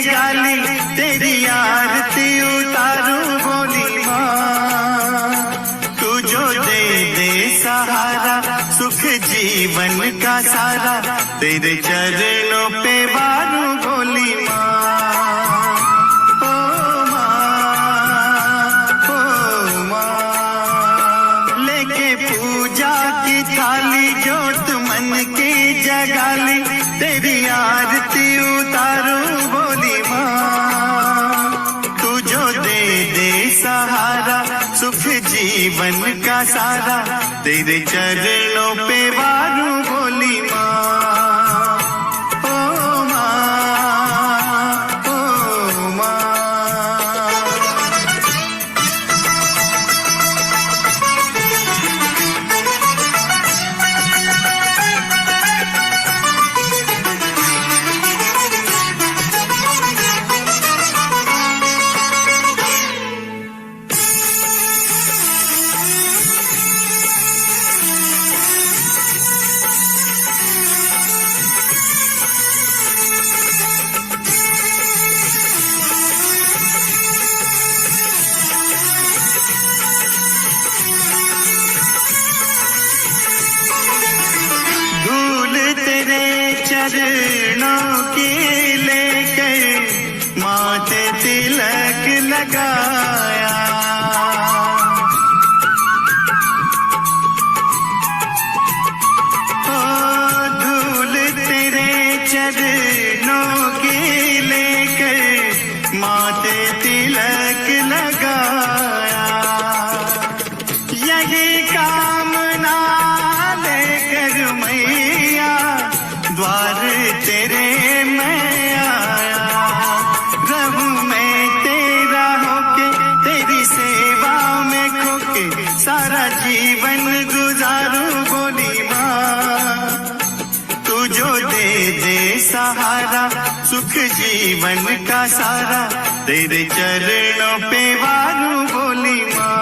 जगाली तेरी आरती उतारूं बोली माँ। तू जो दे दे सहारा सुख जीवन का सारा तेरे चरणों पे वारूं बोली माँ। ओ माँ लेके पूजा की थाली जोत मन की जगाली तेरी आरती उतारूं बोली माँ। तू जो दे दे सहारा सुख जीवन का सारा तेरे चरणों पे वारूं बोली माँ। चरणों की लेकर माथे तिलक लगाया। ओ धूल तेरे चरणों की लेकर माथे तिलक लगाया। यही कामना लेकर मैया द्वार तेरे मैं आया। रहूं मैं तेरा होके तेरी सेवा में खोके सारा जीवन गुजारूं बोली माँ। तू जो दे दे सहारा सुख जीवन का सारा तेरे चरणों पे वारूं बोली माँ।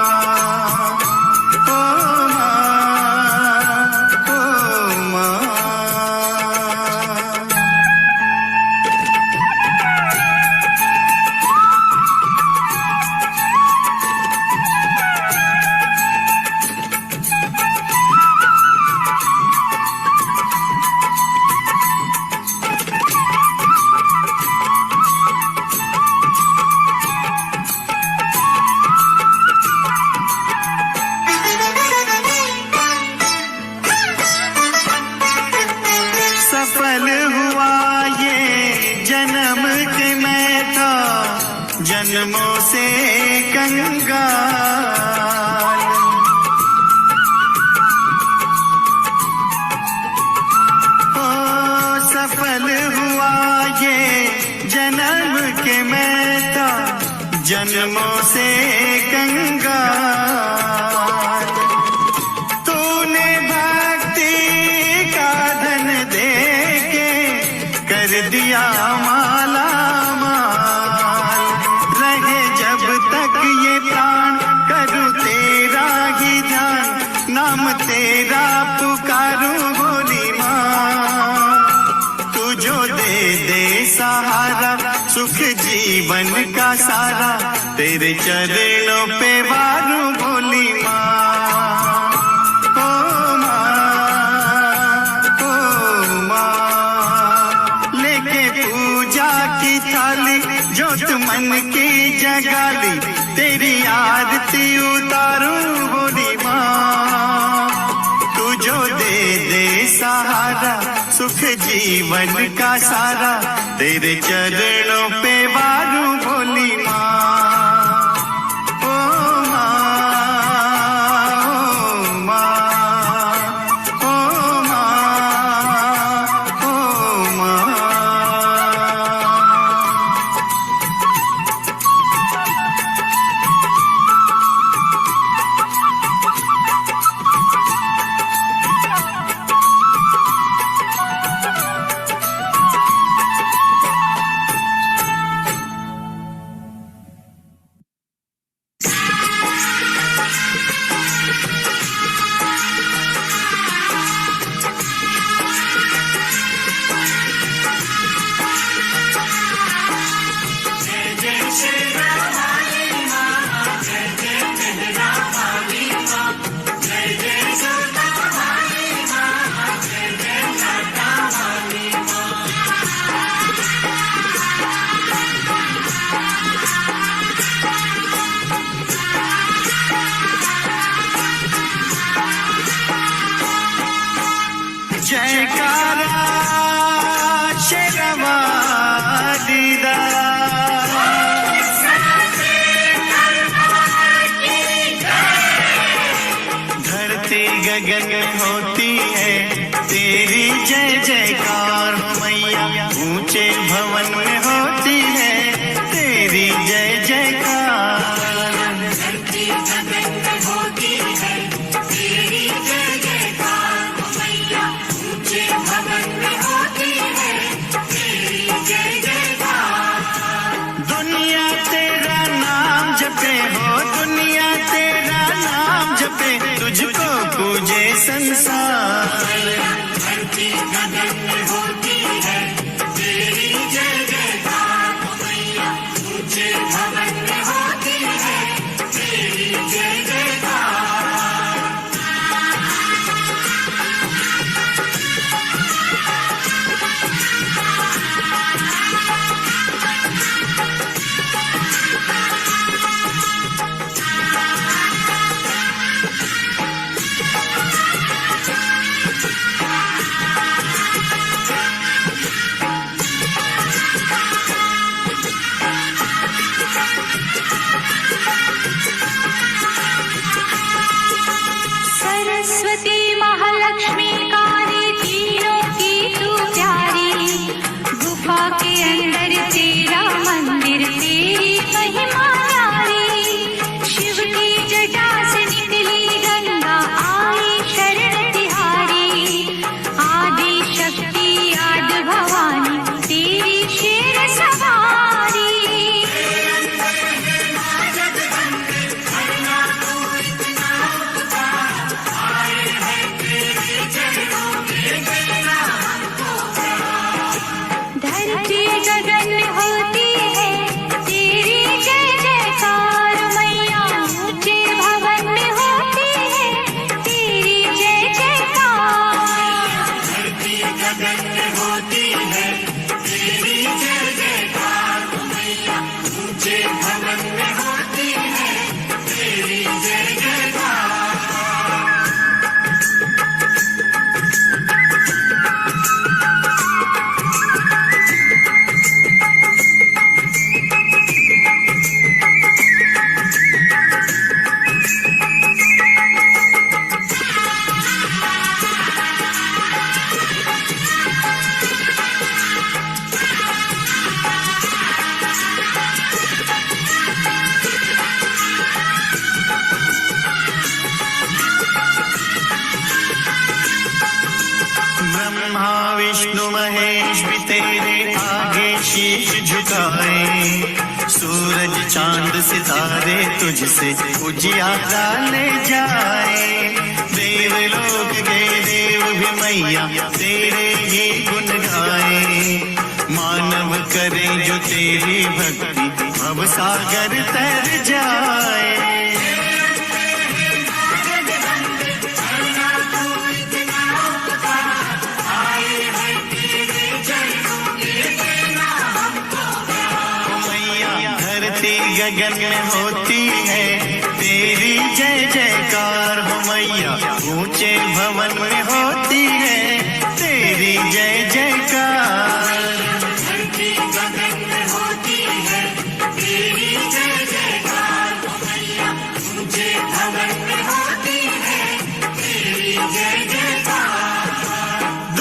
सफल हुआ ये जन्म के मैं था जन्मों से कंगाल। ओ सफल हुआ ये जन्म के मैं था जन्मों से कंगाल। तूने भक्ति का धन दे कर दिया माला माल। रहे जब तक ये प्राण करूं तेरा ही ध्यान नाम तेरा पुकारूं बोली माँ। तू जो दे दे सहारा सुख जीवन का सारा तेरे चरणों पे वारूं बोली माँ। जोत मन की जगाली तेरी आरती उतारूं बोली माँ। तू जो दे दे सहारा सुख जीवन का सारा तेरे चरणों पे वारूं बोली माँ। दुनिया तेरा नाम जपे हो, दुनिया तेरा नाम जपे, तुझको पूजे संसार। धरती गगन में होती है तेरी जय जयकार मैया, ऊंचे भवन में होती है तेरी जय जयकार। सरस्वती महालक्ष्मी काली तीनों की तू प्यारी, गुफा के अंदर तेरा मंदिर तेरी महिमा न्यारी। शिव की जटा से निकली गंगा आई शरण तिहारी, आदि शक्ति आदि भवानी तेरी शेर सवारी। धरती गगन में होती है तेरी जय जयकार मैया, ऊंचे भवन में होती है तेरी जय जयकार। धरती गगन में होती है तेरी जय जयकार मैया, ऊंचे भवन में होती है तेरी जय जयकार। ब्रह्मा विष्णु महेश भी तेरे आगे शीश झुकाए, सूरज चांद सितारे तुझसे उजियारा ले जाए। देवलोक के देव भी मैया तेरे ही गुण गाए, मानव करे जो तेरी भक्ति भव सागर तर जाए। धरती गगन में होती है तेरी जय जयकार हो मैया, ऊंचे भवन में होती है तेरी जय जयकार। धरती गगन में होती है तेरी जय जयकार हो मैया, ऊंचे भवन में होती है तेरी जय जयकार।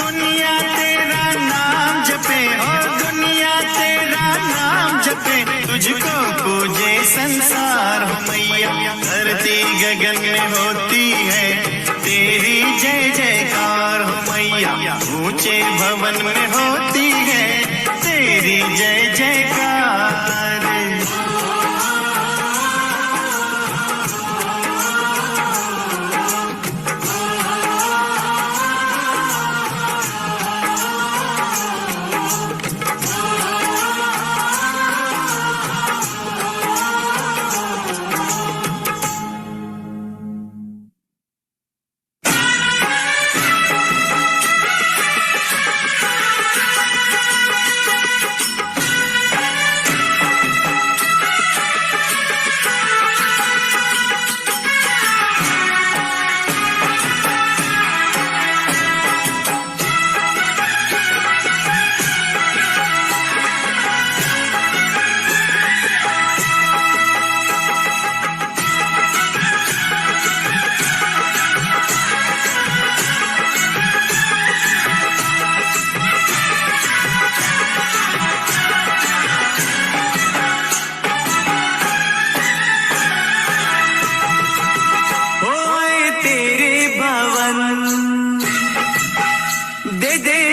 दुनिया तेरा नाम जपे हो, दुनिया तेरा नाम जपे, तुझको पूजे संसार हो मैया। धरती गगन में होती है तेरी जय जयकार हो मैया, ऊंचे भवन में होती है तेरी जय जयकार।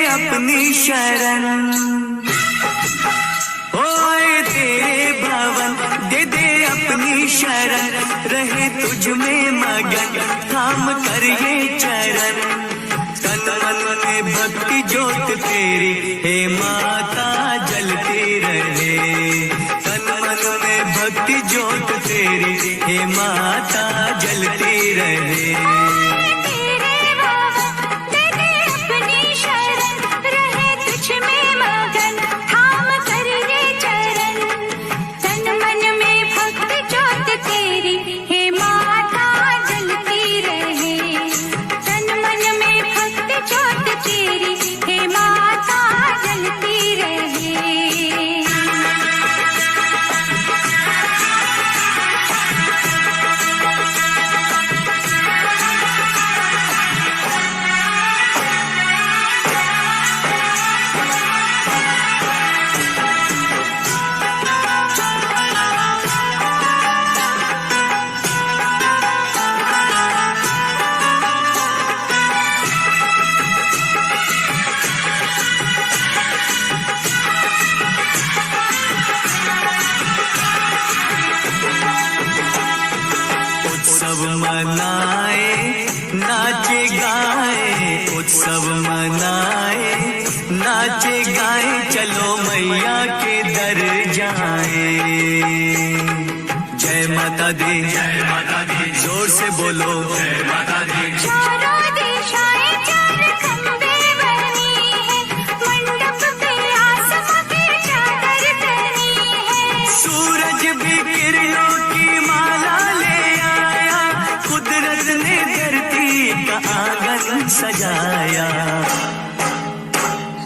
अपनी शरण होए तेरे शरण, रहे तुझ में मगन, थाम कर ये चरण। तन मन में भक्ति ज्योत तेरी, हे माता जलती रहे। तन मन में भक्ति ज्योत तेरी, हे माता जलती रहे। तेरे बाबा तेरे अपनी शरण, रहे तुझ में मगन, थाम कर ये चरण। तन मन में भक्ति ज्योत तेरी, हे माता जलती रहे। तन मन में भक्ति ज्योत तेरी, हे माता जलती रहे। उत्सव मनाए नाचे गाए, उत्सव मनाए नाचे गाए, चलो मैया के दर जाए। जय माता दी, जय माता दी, जोर से बोलो जय माता दी। चारों दिशाएं चार खंबे बनी है, मंडप पे आसमां की चादर तनी है। सूरज भी किरणों की माला ले आया, कुदरत ने धरती का आंगन सजाया।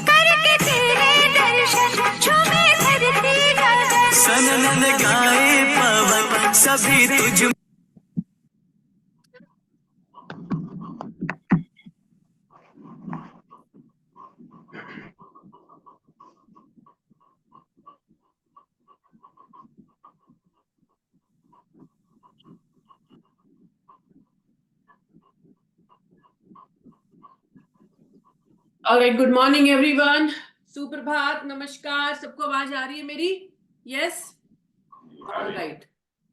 करके तेरे दर्शन झूमे धरती गगन। सनन गाए पवन सभी तुझ। ऑलराइट, गुड मॉर्निंग एवरीवन, सुप्रभात, नमस्कार। सबको आवाज आ रही है मेरी? Yes, alright.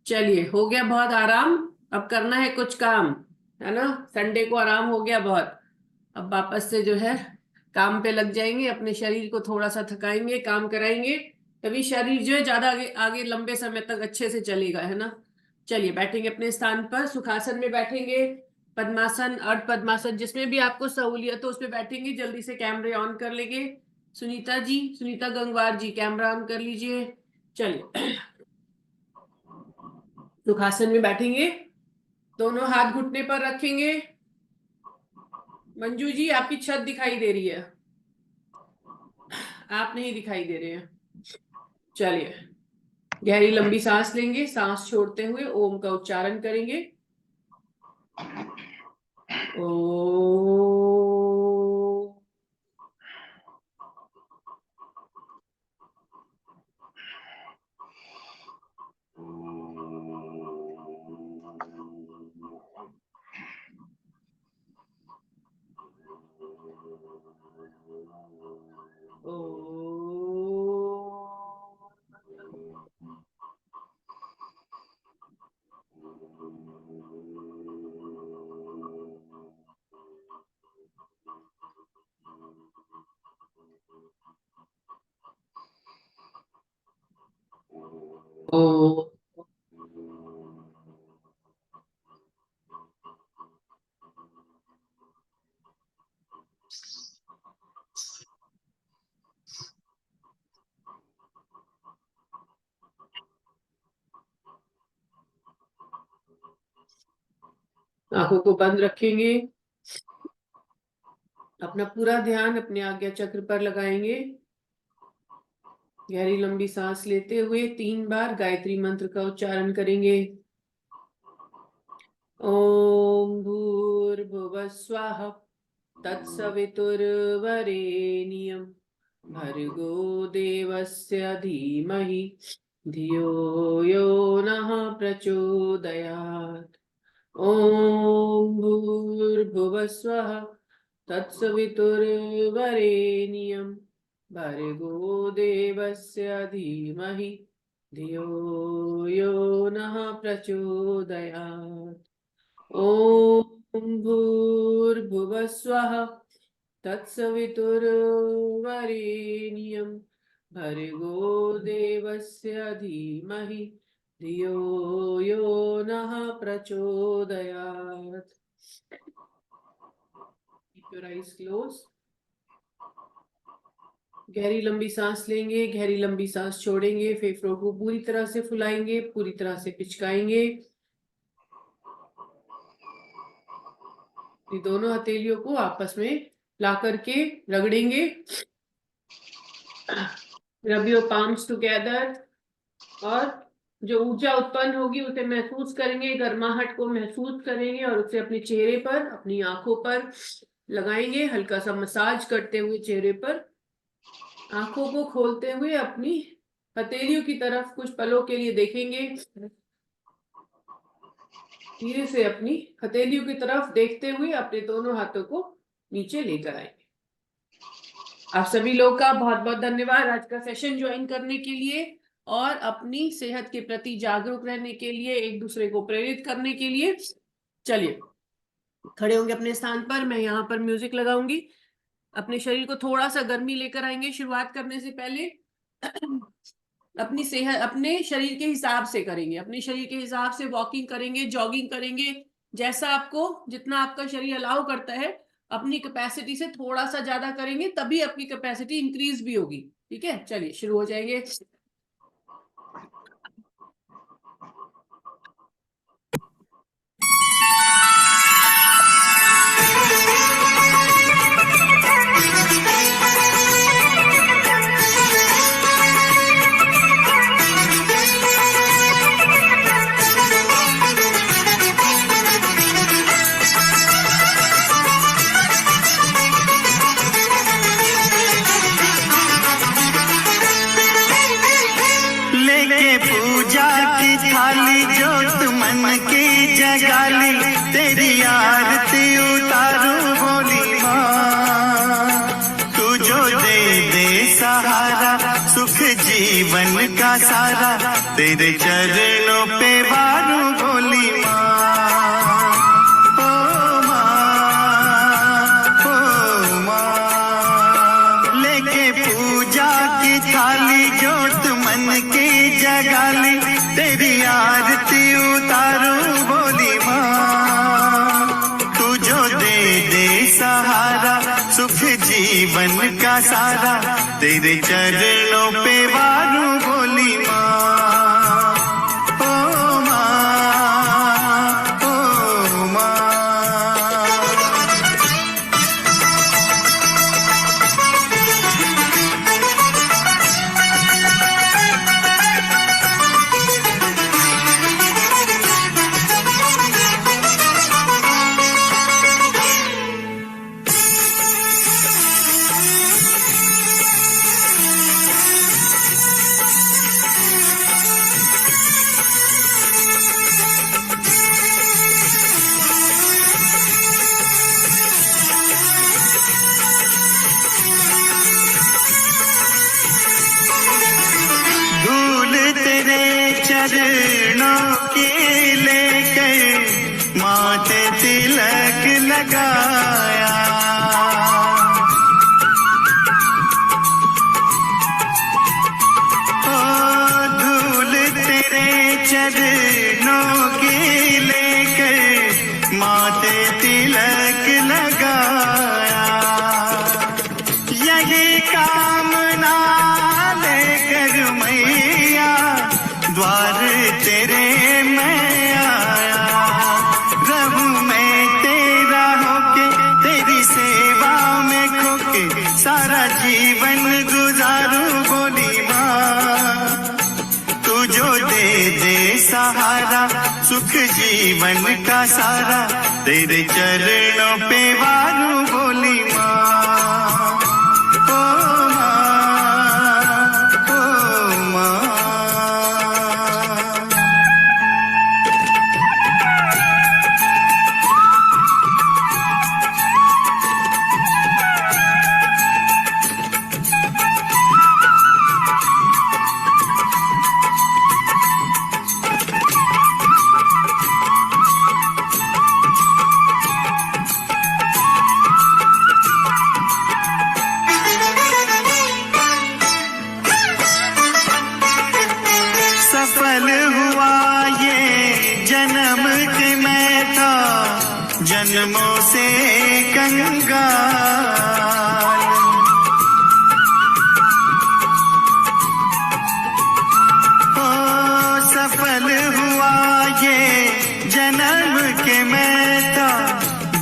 चलिए, हो गया बहुत आराम, अब करना है कुछ काम, है ना। संडे को आराम हो गया बहुत, अब वापस से जो है काम पे लग जाएंगे, अपने शरीर को थोड़ा सा थकाएंगे, काम कराएंगे, तभी शरीर जो है ज्यादा आगे आगे लंबे समय तक अच्छे से चलेगा, है ना। चलिए, बैठेंगे अपने स्थान पर, सुखासन में बैठेंगे, पद्मासन, अर्ध पद्मासन, जिसमें भी आपको सहूलियत हो उसमें बैठेंगे। जल्दी से कैमरे ऑन कर लेंगे। सुनीता जी, सुनीता गंगवार जी, कैमरा ऑन कर लीजिए। चलिए, सुखासन में बैठेंगे, दोनों हाथ घुटने पर रखेंगे। मंजू जी, आपकी छत दिखाई दे रही है, आप नहीं दिखाई दे रहे हैं। चलिए, गहरी लंबी सांस लेंगे, सांस छोड़ते हुए ओम का उच्चारण करेंगे। ओ ओ आंखों को बंद रखेंगे, अपना पूरा ध्यान अपने आज्ञा चक्र पर लगाएंगे। गहरी लंबी सांस लेते हुए 3 बार गायत्री मंत्र का उच्चारण करेंगे। ओम भूर्भुवः स्वः तत्सवितुर्वरेण्यं भर्गो देवस्य धीमहि धियो यो नः प्रचोदयात्। ओम भूर्भुवः स्वः तत्सवितुर्वरेण्यं भर्गो देवस्य धीमहि धियो यो नः प्रचोदयात्। ॐ भूर्भुवः स्वः तत्सवितुर्वरेण्यं भर्गो देवस्य धीमहि धियो यो नः प्रचोदयात्। Keep your eyes closed. गहरी लंबी सांस लेंगे, गहरी लंबी सांस छोड़ेंगे, फेफड़ों को पूरी तरह से फुलाएंगे, पूरी तरह से पिचकाएंगे। ये दोनों हथेलियों को आपस में ला करके रगड़ेंगे। रब योर पाम्स टुगेदर, और जो ऊर्जा उत्पन्न होगी उसे महसूस करेंगे, गर्माहट को महसूस करेंगे और उसे अपने चेहरे पर, अपनी आंखों पर लगाएंगे। हल्का सा मसाज करते हुए चेहरे पर, आंखों को खोलते हुए अपनी हथेलियों की तरफ कुछ पलों के लिए देखेंगे। धीरे से अपनी हथेलियों की तरफ देखते हुए अपने दोनों हाथों को नीचे लेकर आएंगे। आप सभी लोग का बहुत बहुत धन्यवाद आज का सेशन ज्वाइन करने के लिए और अपनी सेहत के प्रति जागरूक रहने के लिए, एक दूसरे को प्रेरित करने के लिए। चलिए खड़े होंगे अपने स्थान पर, मैं यहाँ पर म्यूजिक लगाऊंगी। अपने शरीर को थोड़ा सा गर्मी लेकर आएंगे। शुरुआत करने से पहले अपनी सेहत अपने शरीर के हिसाब से करेंगे, अपने शरीर के हिसाब से वॉकिंग करेंगे, जॉगिंग करेंगे, जैसा आपको, जितना आपका शरीर अलाउ करता है अपनी कैपेसिटी से थोड़ा सा ज्यादा करेंगे, तभी आपकी कैपेसिटी इंक्रीज भी होगी। ठीक है, चलिए शुरू हो जाएंगे। लेके पूजा की थाली जोत मन की जगाली, तेरी आरती उतारू भोली माँ। तू जो दे दे सहारा, सुख जीवन का सारा, तेरे चरणों पे वारू भोली माँ। ओ माँ, लेके पूजा की थाली जोत मन की जगाली, तेरी आरती उतारू बोली माँ। तू जो दे दे सहारा, सुख जीवन का सारा, तेरे चरणों पे वारू बोली माँ। ओ माँ, ओ माँ। धूल तेरे चरणों की लेकर माथे तिलक लगाया। ओ धूल तेरे चरणों की लेकर माथे तिलक लगाया। यही कामना लेकर मैया द्वार तेरे मैं आया। रहूं मैं तेरा होके, तेरी सेवा में खोके, सारा जीवन गुजारूं बोली माँ। तू जो दे दे सहारा, सुख जीवन का सारा, तेरे चरणों पे वारू बोली माँ। ओ माँ, ओ माँ।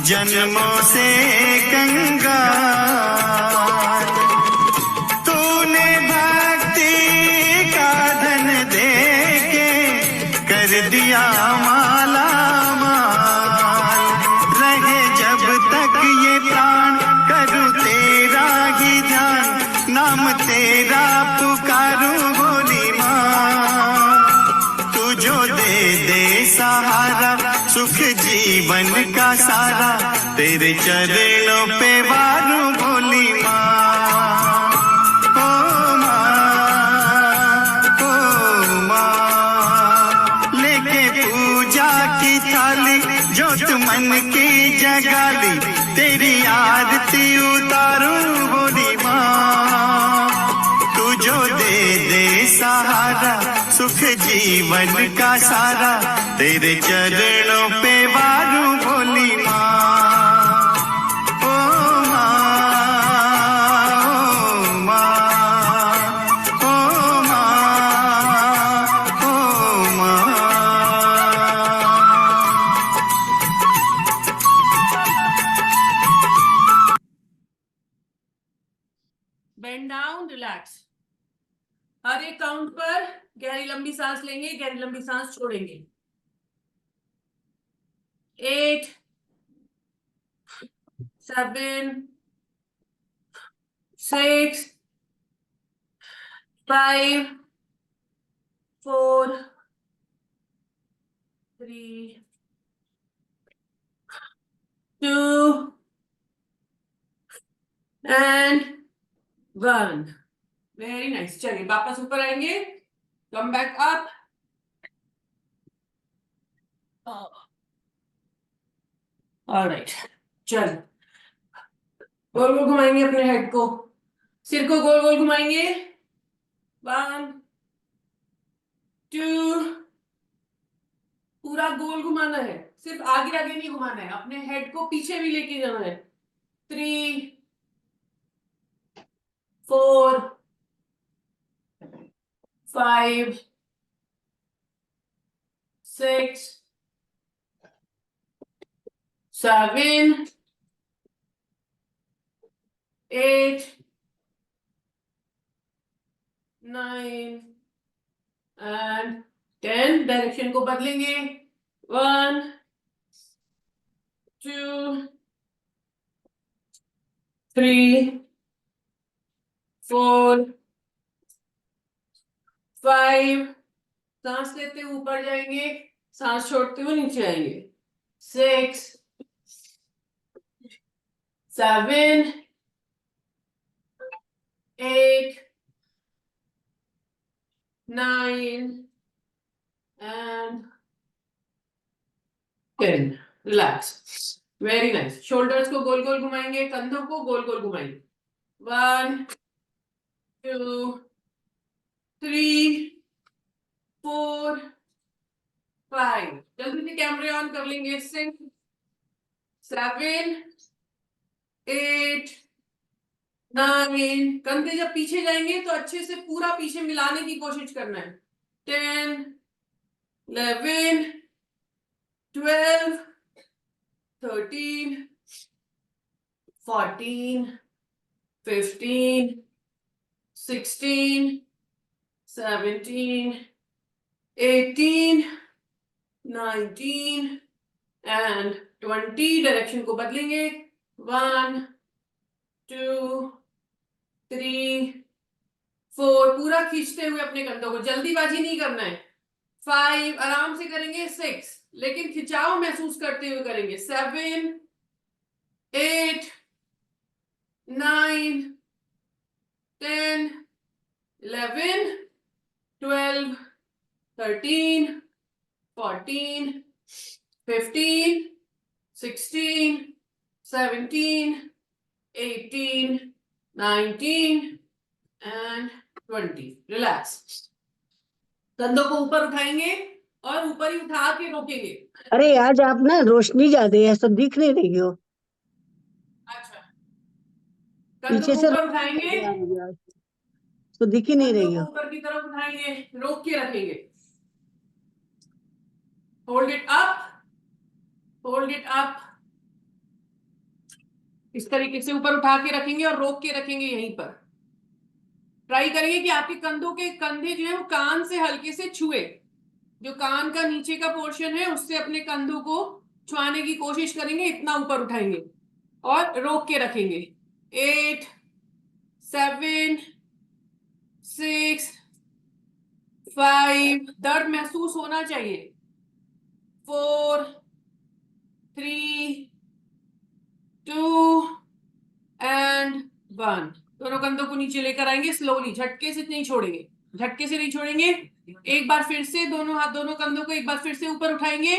जन्मों से कंगाल। तूने भक्ति का धन दे के कर दिया माला माल। रहे जब तक ये प्राण करूँ तेरा ही ध्यान, नाम तेरा पुकारूं भोली माँ। तू जो दे दे सहारा सुख जीवन का सारा, तेरे चरणों पे वारूं भोली माँ। ओ माँ लेके पूजा की थाली, जोत मन की जगाली, तेरी आरती उतारूं भोली माँ। तू जो दे दे सहारा सुख जीवन का सारा, तेरे चरणों पे वारूं भोली माँ। ओ माँ, ओ माँ, ओ माँ, ओ माँ। Bend down, relax. हर एक काउंट पर गहरी लंबी सांस लेंगे, गहरी लंबी सांस छोड़ेंगे। 8, 7, 6, 5, 4, 3, 2 and 1। Very nice. चलिए वापस ऊपर आएंगे, कम बैक अप। ऑलराइट, चल गोल गोल घुमाएंगे अपने हेड को, सिर को गोल गोल घुमाएंगे। 1, 2, पूरा गोल घुमाना है, सिर्फ आगे आगे नहीं घुमाना है, अपने हेड को पीछे भी लेके जाना है। 3, 4, 5, 6, 7, 8, 9 and 10। डायरेक्शन को बदलेंगे। 1, 2, 3, 4, 5। सांस लेते हुए ऊपर जाएंगे, सांस छोड़ते हुए नीचे आएंगे। 6, 7, 8, 9 and 10। Relax, very nice. Shoulders को गोल गोल घुमाएंगे, कंधों को गोल गोल घुमाएंगे। 1, 2, 3, 4, 5। जल्दी से कैमरे ऑन कर लेंगे। 6, 7, 8, 9। कंधे जब पीछे जाएंगे तो अच्छे से पूरा पीछे मिलाने की कोशिश करना है। 10, 11, 12, 13, 14, 15, 16, 17, 18, 19 and 20। डायरेक्शन को बदलेंगे। 1, 2, 3, 4। पूरा खींचते हुए अपने कंधों को, जल्दीबाजी नहीं करना है। 5, आराम से करेंगे। 6, लेकिन खिंचाव महसूस करते हुए करेंगे। 7, 8, 9, 10, 11, 12, 13, 14, 15, 16, 17, 18, 19 and 20। रिलैक्स। कंधों को ऊपर उठाएंगे और ऊपर ही उठा के रोकेंगे। अरे आज आप ना रोशनी ज्यादा है, सब दिख नहीं रही हो। अच्छा, पीछे कंधों को से ऊपर उठाएंगे, तो दिख ही नहीं कंधों रही को हो। ऊपर की तरफ उठाएंगे, रोक के रखेंगे। Hold it up, hold it up इस तरीके से ऊपर उठा के रखेंगे और रोक के रखेंगे यहीं पर। ट्राई करेंगे कि आपके कंधों के कंधे जो है वो कान से हल्के से छुए, जो कान का नीचे का पोर्शन है उससे अपने कंधों को छुआने की कोशिश करेंगे, इतना ऊपर उठाएंगे और रोक के रखेंगे। 8 7 6 5, दर्द महसूस होना चाहिए। 4 3 2 एंड 1। दोनों कंधों को नीचे लेकर आएंगे स्लोली, झटके से नहीं छोड़ेंगे, झटके से नहीं छोड़ेंगे। एक बार फिर से दोनों हाथ, दोनों कंधों को एक बार फिर से ऊपर उठाएंगे,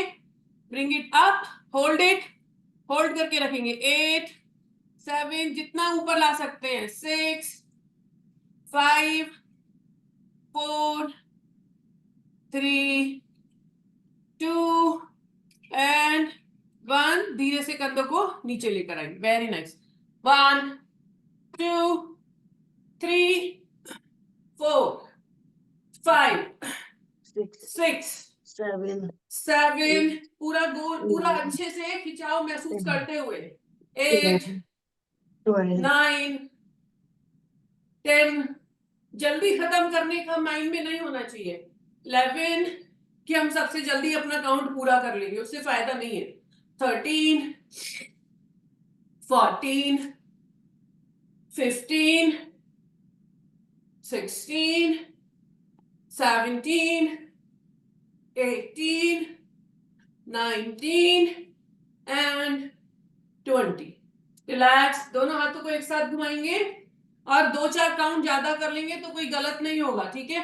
bring it up, hold it, hold करके रखेंगे। 8 7, जितना ऊपर ला सकते हैं। 6 5 4 3 2 एंड 1। धीरे से कंधों को नीचे लेकर आएंगे। Very nice. 1 2 3 4 5 6 7, पूरा गोल, पूरा अच्छे से खिंचाव महसूस करते हुए। 8 9 10, जल्दी खत्म करने का माइंड में नहीं होना चाहिए। 11, कि हम सबसे जल्दी अपना काउंट पूरा कर लेंगे, उससे फायदा नहीं है। 13 14 15 16 17 18 19 एंड 20। रिलैक्स। दोनों हाथों को एक साथ घुमाएंगे और 2-4 काउंट ज्यादा कर लेंगे तो कोई गलत नहीं होगा, ठीक है।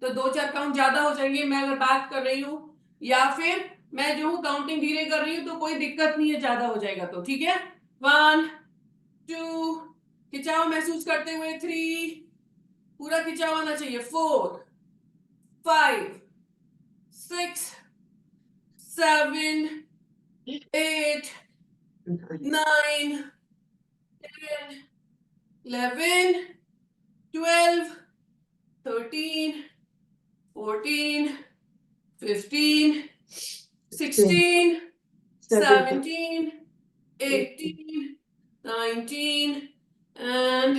तो 2-4 काउंट ज्यादा हो जाएंगे, मैं अगर बात कर रही हूँ या फिर मैं जो हूँ काउंटिंग धीरे कर रही हूँ तो कोई दिक्कत नहीं है, ज्यादा हो जाएगा तो, ठीक है। 1 2, खिंचाव महसूस करते हुए। 3, पूरा खिंचाव आना चाहिए। 4 5 6 7 8 9 10 11 12 13 14 15 16 17 18 19 एंड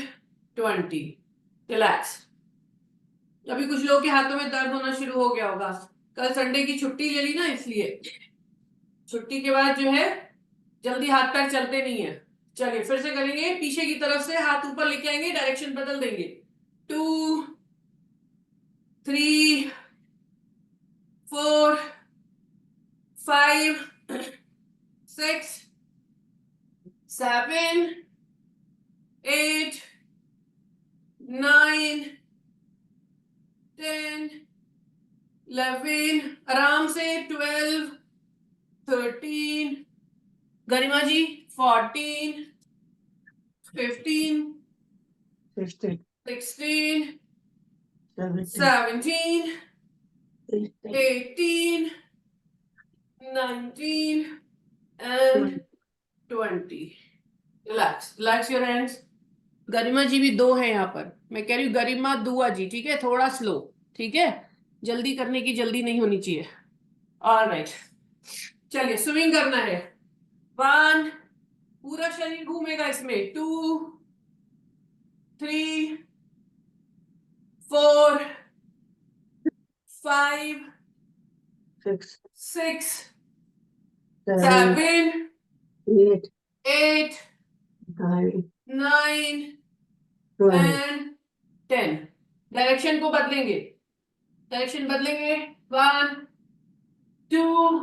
20। रिलैक्स। अभी कुछ लोगों के हाथों में दर्द होना शुरू हो गया होगा, कल संडे की छुट्टी ले ली ना, इसलिए छुट्टी के बाद जो है जल्दी हाथ पैर चलते नहीं है। चलिए फिर से करेंगे, पीछे की तरफ से हाथ ऊपर लेके आएंगे, डायरेक्शन बदल देंगे। 2 3 4 5 6 7 8 9 10 11, आराम से 12 13, Garima ji 14 15 16 17 18 19 and 20। Relax, relax your hands. Garima ji भी 2 है यहाँ पर, मैं कह रही हूँ गरिमा दुआ जी, ठीक है, थोड़ा स्लो, ठीक है, जल्दी करने की जल्दी नहीं होनी चाहिए। ऑलराइट, चलिए स्विंग करना है। 1, पूरा शरीर घूमेगा इसमें। 2 3 4 5 6 7 8 9 एंड 10। डायरेक्शन को बदलेंगे, डायरेक्शन बदलेंगे। 1 2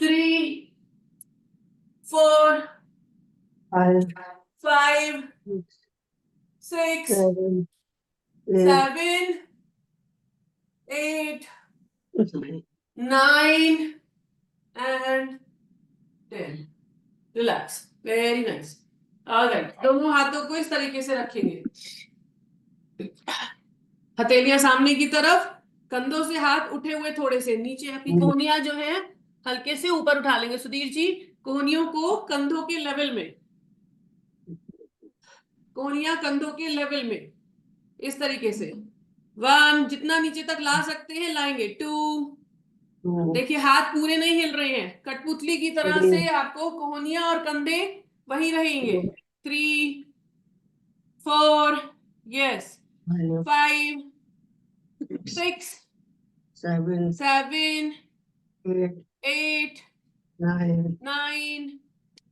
3 4 5 6 7 8 9 and 10। Relax, very nice. Alright, दोनों हाथों को इस तरीके से रखेंगे, हथेलियां सामने की तरफ, कंधों से हाथ उठे हुए थोड़े से नीचे, अपनी कोहनियां जो है हल्के से ऊपर उठा लेंगे। सुधीर जी, कोहनियों को कंधों के लेवल में, कोहनियां कंधों के लेवल में, इस तरीके से। 1, जितना नीचे तक ला सकते हैं लाएंगे। 2 2, देखिए हाथ पूरे नहीं हिल रहे हैं, कठपुतली की तरह 3, से आपको कोहनियां और कंधे वही रहेंगे। 3, 4, यस, 5, 5, 6, 6, 7, 7, 8, 8, 9, 9,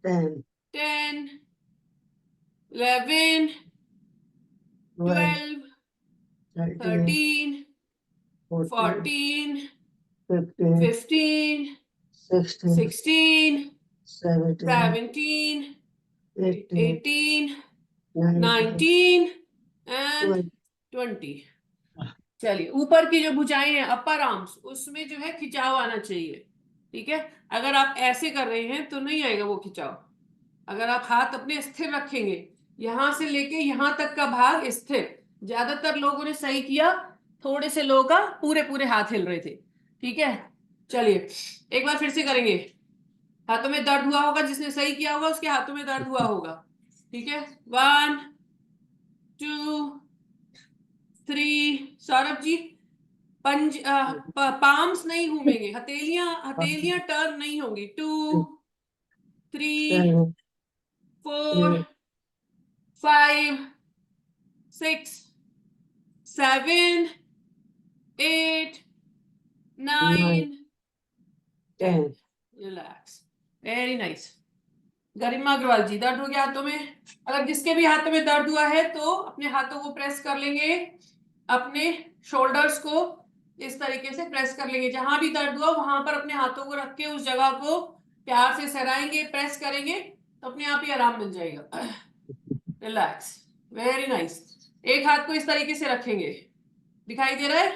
10, 10, 11, 12, 12, 13, 13, 14, 14, 15, 15, 16, 16, 17, 17, 18, 18, 19, 19 एंड 20. 20। चलिए ऊपर की जो भुजाएं हैं, अपर आर्म्स, उसमें जो है खिंचाव आना चाहिए। ठीक है, अगर आप ऐसे कर रहे हैं तो नहीं आएगा वो खिंचाव। अगर आप हाथ अपने स्थिर रखेंगे, यहां से लेके यहां तक का भाग स्थिर। ज्यादातर लोगों ने सही किया, थोड़े से लोगों का पूरे पूरे हाथ हिल रहे थे। ठीक है, चलिए एक बार फिर से करेंगे। हाथों में दर्द हुआ होगा, जिसने सही किया होगा उसके हाथों में दर्द हुआ होगा। ठीक है, 1, 2, 3, सौरभ जी पाम्स नहीं घूमेंगे, हथेलियां हथेलियां टर्न नहीं होंगी। 2, 3, 7, 4, 5, 6, 7, 8, 9, 10। 10. Relax, very nice. Garima Agarwal ji, दर्द हो गया हाथों में? अगर जिसके भी हाथों में दर्द हुआ है तो अपने हाथों को प्रेस कर लेंगे, अपने शोल्डर्स को इस तरीके से प्रेस कर लेंगे। जहां भी दर्द हुआ वहां पर अपने हाथों को रख के उस जगह को प्यार से सहराएंगे, प्रेस करेंगे तो अपने आप ही आराम मिल जाएगा। Relax, very nice. एक हाथ को इस तरीके से रखेंगे, दिखाई दे रहा है?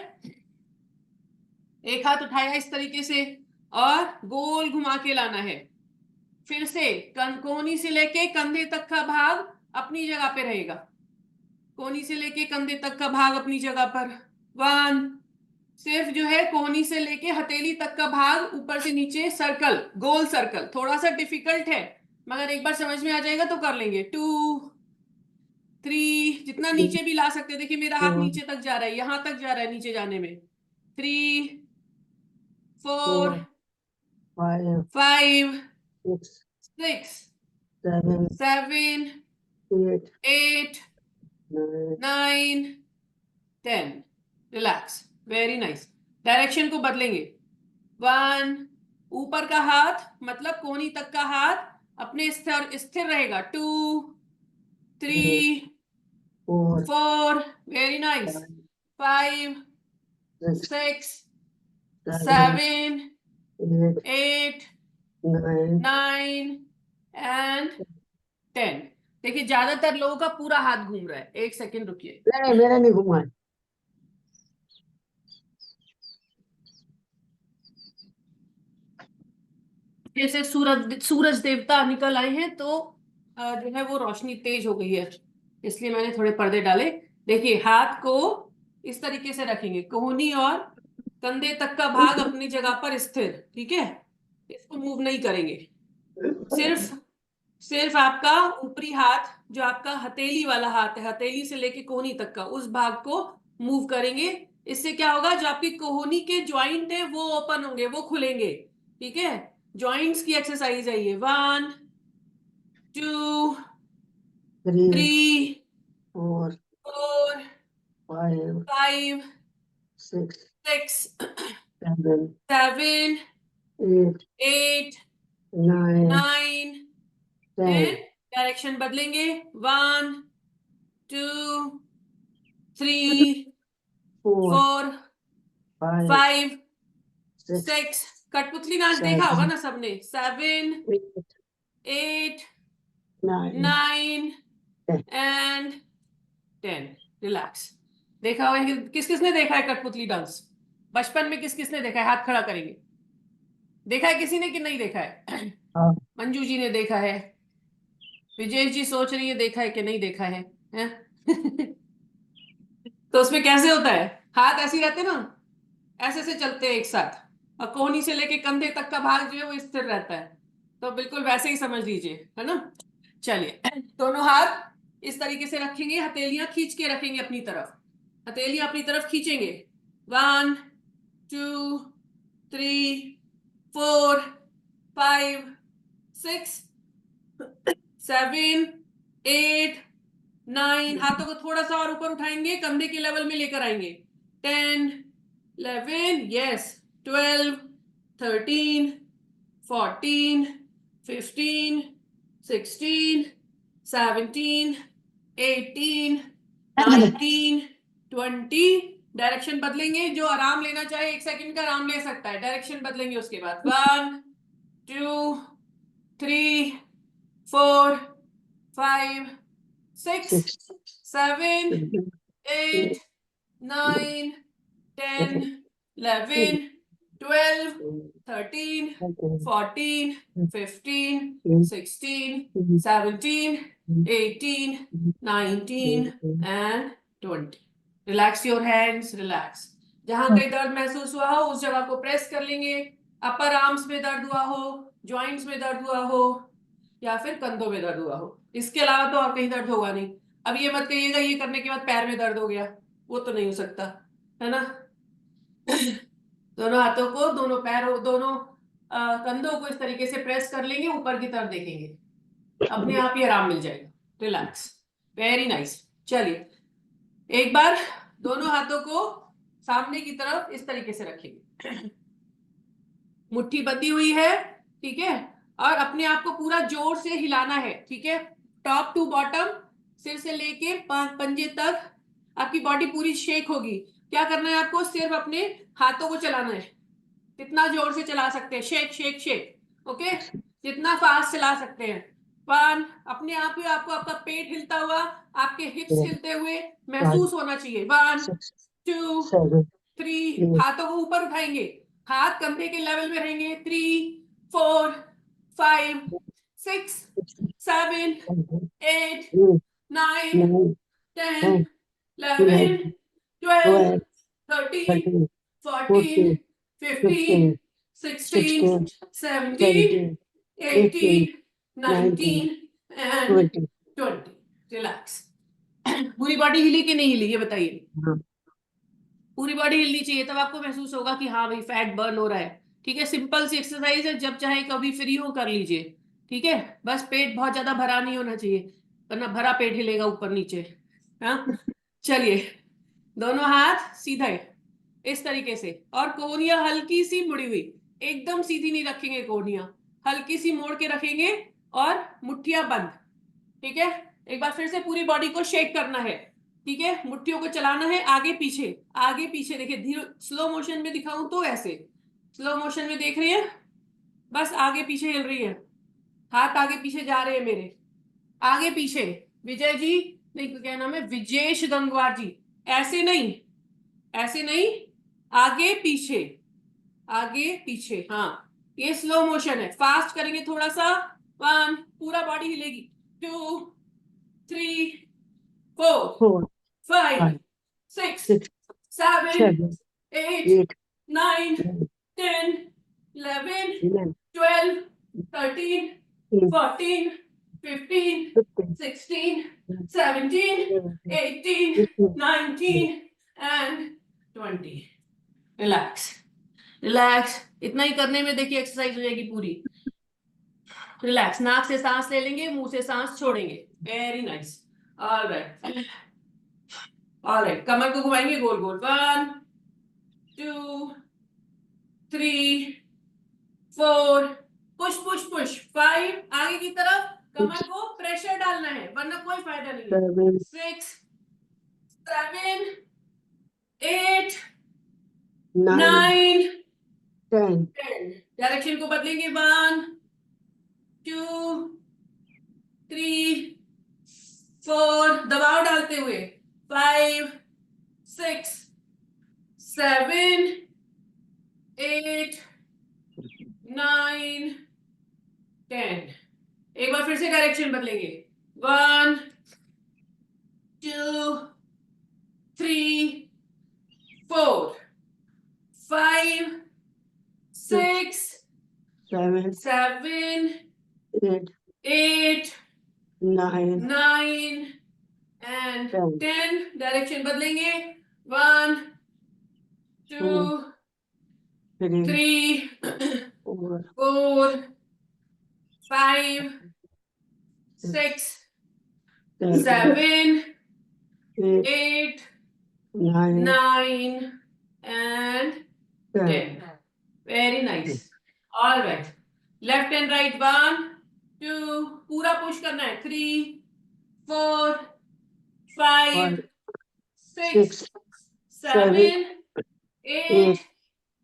एक हाथ उठाया इस तरीके से और गोल घुमा के लाना है। फिर से कोहनी से लेके कंधे तक का भाग अपनी जगह पे रहेगा। कोहनी से लेके कंधे तक का भाग अपनी जगह पर। 1, सिर्फ जो है कोहनी से लेके हथेली तक का भाग ऊपर से नीचे सर्कल, गोल सर्कल। थोड़ा सा डिफिकल्ट है, मगर एक बार समझ में आ जाएगा तो कर लेंगे। 2, 3, जितना नीचे भी ला सकते हैं। देखिए मेरा हाथ 4, नीचे तक जा रहा है, यहां तक जा रहा है नीचे जाने में। 3, 4, 4, 5, 5, 6, 6, 7, 7, 8, 8, 9, 9, 10। Relax, very nice. डायरेक्शन को बदलेंगे। 1, ऊपर का हाथ मतलब कोहनी तक का हाथ अपने स्थिर स्थिर रहेगा। 2, 3, 3, 4, 4, वेरी नाइस। 5, 5, 6, 6, 7, 7, 8, 8, 9. 9 एंड 10। देखिए ज्यादातर लोगों का पूरा हाथ घूम रहा है। एक सेकेंड रुकिए। नहीं, मेरा नहीं घुमा है। जैसे सूरज सूरज देवता निकल आए हैं तो जो है वो रोशनी तेज हो गई है, इसलिए मैंने थोड़े पर्दे डाले। देखिए हाथ को इस तरीके से रखेंगे, कोहनी और कंधे तक का भाग अपनी जगह पर स्थिर। ठीक है, इसको मूव नहीं करेंगे। सिर्फ सिर्फ आपका ऊपरी हाथ, जो आपका हथेली वाला हाथ है, हथेली से लेके कोहनी तक का, उस भाग को मूव करेंगे। इससे क्या होगा, जो आपकी कोहनी के ज्वाइंट है वो ओपन होंगे, वो खुलेंगे। ठीक है, जॉइंट्स की एक्सरसाइज है ये। 1, 2, 3, 3, 4, 4, 5, 5, 6, 6, 7, 7, 8, 8, 9, 9 10, एंड डायरेक्शन बदलेंगे। 1, 2, 3, 4, 4, 5, 5, 6, 6। कठपुतली डांस देखा होगा 7, ना सबने। 7, 8, 8, 9, 9 10. एंड 10। रिलैक्स। देखा होगा किस किसने देखा है कठपुतली डांस बचपन में? किस किसने देखा है? हाथ खड़ा करेंगे। देखा है किसी ने कि नहीं देखा है? हाँ, मंजू जी ने देखा है, विजय जी सोच रही है देखा है कि नहीं देखा है? तो उसमें कैसे होता है, हाथ ऐसे ही रहते हैं ना, ऐसे से चलते हैं एक साथ, और कोहनी से लेके कंधे तक का भाग जो है वो स्थिर रहता है। तो बिल्कुल वैसे ही समझ लीजिए, है ना। चलिए दोनों हाथ इस तरीके से रखेंगे, हथेलियां खींच के रखेंगे अपनी तरफ, हथेलियां अपनी तरफ खींचेंगे। 1, 2, 3, 4, 5, 6, 7, 8, 9. हाथों को थोड़ा सा और ऊपर उठाएंगे, कंधे के लेवल में लेकर आएंगे. 10, 11, yes, 12, 13, 14, 15, 16, 17, 18, 19, 20. डायरेक्शन बदलेंगे. जो आराम लेना चाहे 1 सेकंड का आराम ले सकता है. डायरेक्शन बदलेंगे उसके बाद. 1, 2, 3, 4, 5, 6, 7, 8, 9, 10, 11, 12, 13, 14, 15, 16, 17, 18, 19 and 20. Relax your hands, relax. जहां कहीं दर्द महसूस हुआ हो उस जगह को प्रेस कर लेंगे. अपर आर्म्स में दर्द हुआ हो, जॉइंट्स में दर्द हुआ हो या फिर कंधों में दर्द हुआ हो, इसके अलावा तो और कहीं दर्द होगा नहीं. अब ये मत कहिएगा ये करने के बाद पैर में दर्द हो गया, वो तो नहीं हो सकता है ना. दोनों हाथों को, दोनों पैरों, दोनों कंधों को इस तरीके से प्रेस कर लेंगे. ऊपर की तरफ देखेंगे, अपने आप ही आराम मिल जाएगा. रिलैक्स. Very nice. चलिए एक बार दोनों हाथों को सामने की तरफ इस तरीके से रखेंगे. मुट्ठी बंधी हुई है, ठीक है. और अपने आप को पूरा जोर से हिलाना है, ठीक है. टॉप टू बॉटम, सिर से लेके पंजे तक आपकी बॉडी पूरी शेक होगी. क्या करना है आपको? सिर्फ अपने हाथों को चलाना है. कितना जोर से चला सकते हैं? Shake shake shake. ओके, जितना फास्ट चला सकते हैं. 1, अपने आप ही आपको आपका पेट हिलता हुआ, आपके हिप्स हिलते हुए महसूस होना चाहिए. 1, 2, 3. हाथों को ऊपर उठाएंगे, हाथ कंधे के लेवल में रहेंगे. 3, 4, 5, 6, 7, 8, 9, 10, 11, 12, 13, 14, 15, 16, 17, 18, 19 and 20. रिलैक्स. पूरी बॉडी हिली कि नहीं हिली ये बताइए. पूरी बॉडी हिलनी चाहिए, तब आपको महसूस होगा कि हाँ भाई फैट बर्न हो रहा है. ठीक है, सिंपल सी एक्सरसाइज है, जब चाहे कभी फ्री हो कर लीजिए. ठीक है, बस पेट बहुत ज्यादा भरा नहीं होना चाहिए, वरना भरा पेट हिलेगा ऊपर नीचे. हाँ, चलिए दोनों हाथ सीधे इस तरीके से, और कोहनियां हल्की सी मुड़ी हुई, एकदम सीधी नहीं रखेंगे. कोहनियां हल्की सी मोड़ के रखेंगे और मुट्ठियां बंद. ठीक है, एक बार फिर से पूरी बॉडी को शेक करना है. ठीक है, मुट्ठियों को चलाना है आगे पीछे आगे पीछे. देखिए धीरे, स्लो मोशन में दिखाऊं तो ऐसे, स्लो मोशन में देख रही है, बस आगे पीछे हिल रही है. हाथ आगे पीछे जा रहे हैं मेरे, आगे पीछे. विजय जी, नहीं क्या नाम है, विजेश गंगवार जी. ऐसे नहीं, ऐसे नहीं, आगे पीछे आगे पीछे. हाँ, ये स्लो मोशन है. फास्ट करेंगे थोड़ा सा. 1, पूरा बॉडी हिलेगी. 2, 3, 4, 5, 6, 7, 8, 9, 10, 11, 12, 13, 14, 15, 16, 17, 18, 19 and 20. रिलैक्स. रिलैक्स. इतना ही करने में देखिए एक्सरसाइज हो जाएगी पूरी. रिलैक्स. नाक से सांस ले लेंगे, मुंह से सांस छोड़ेंगे. Very nice. Alright, alright. कमर को घुमाएंगे गोल गोल. 1, 2, 3, 4. Push push push. 5, आगे की तरफ. कमर को प्रेशर डालना है, वरना कोई फायदा नहीं. 6, 7, 8, 9, 10. डायरेक्शन को बदलेंगे. 1, 2, 3, 4. दबाव डालते हुए. 5, 6, 7, 8, 9, 10. एक बार फिर से डायरेक्शन बदलेंगे. 1, 2, 3, 4, 5, 6, 7, 8, 9 and 10. डायरेक्शन बदलेंगे. 1, 2, 3, 3, 4, 4, 5, 6, 7, 7, 8, 8, 9, 9, and 10. 10. Very nice. All right. Left and right. 1, 2. पूरा push करना है. 3, 4, 5, 6, 6, 7, 8,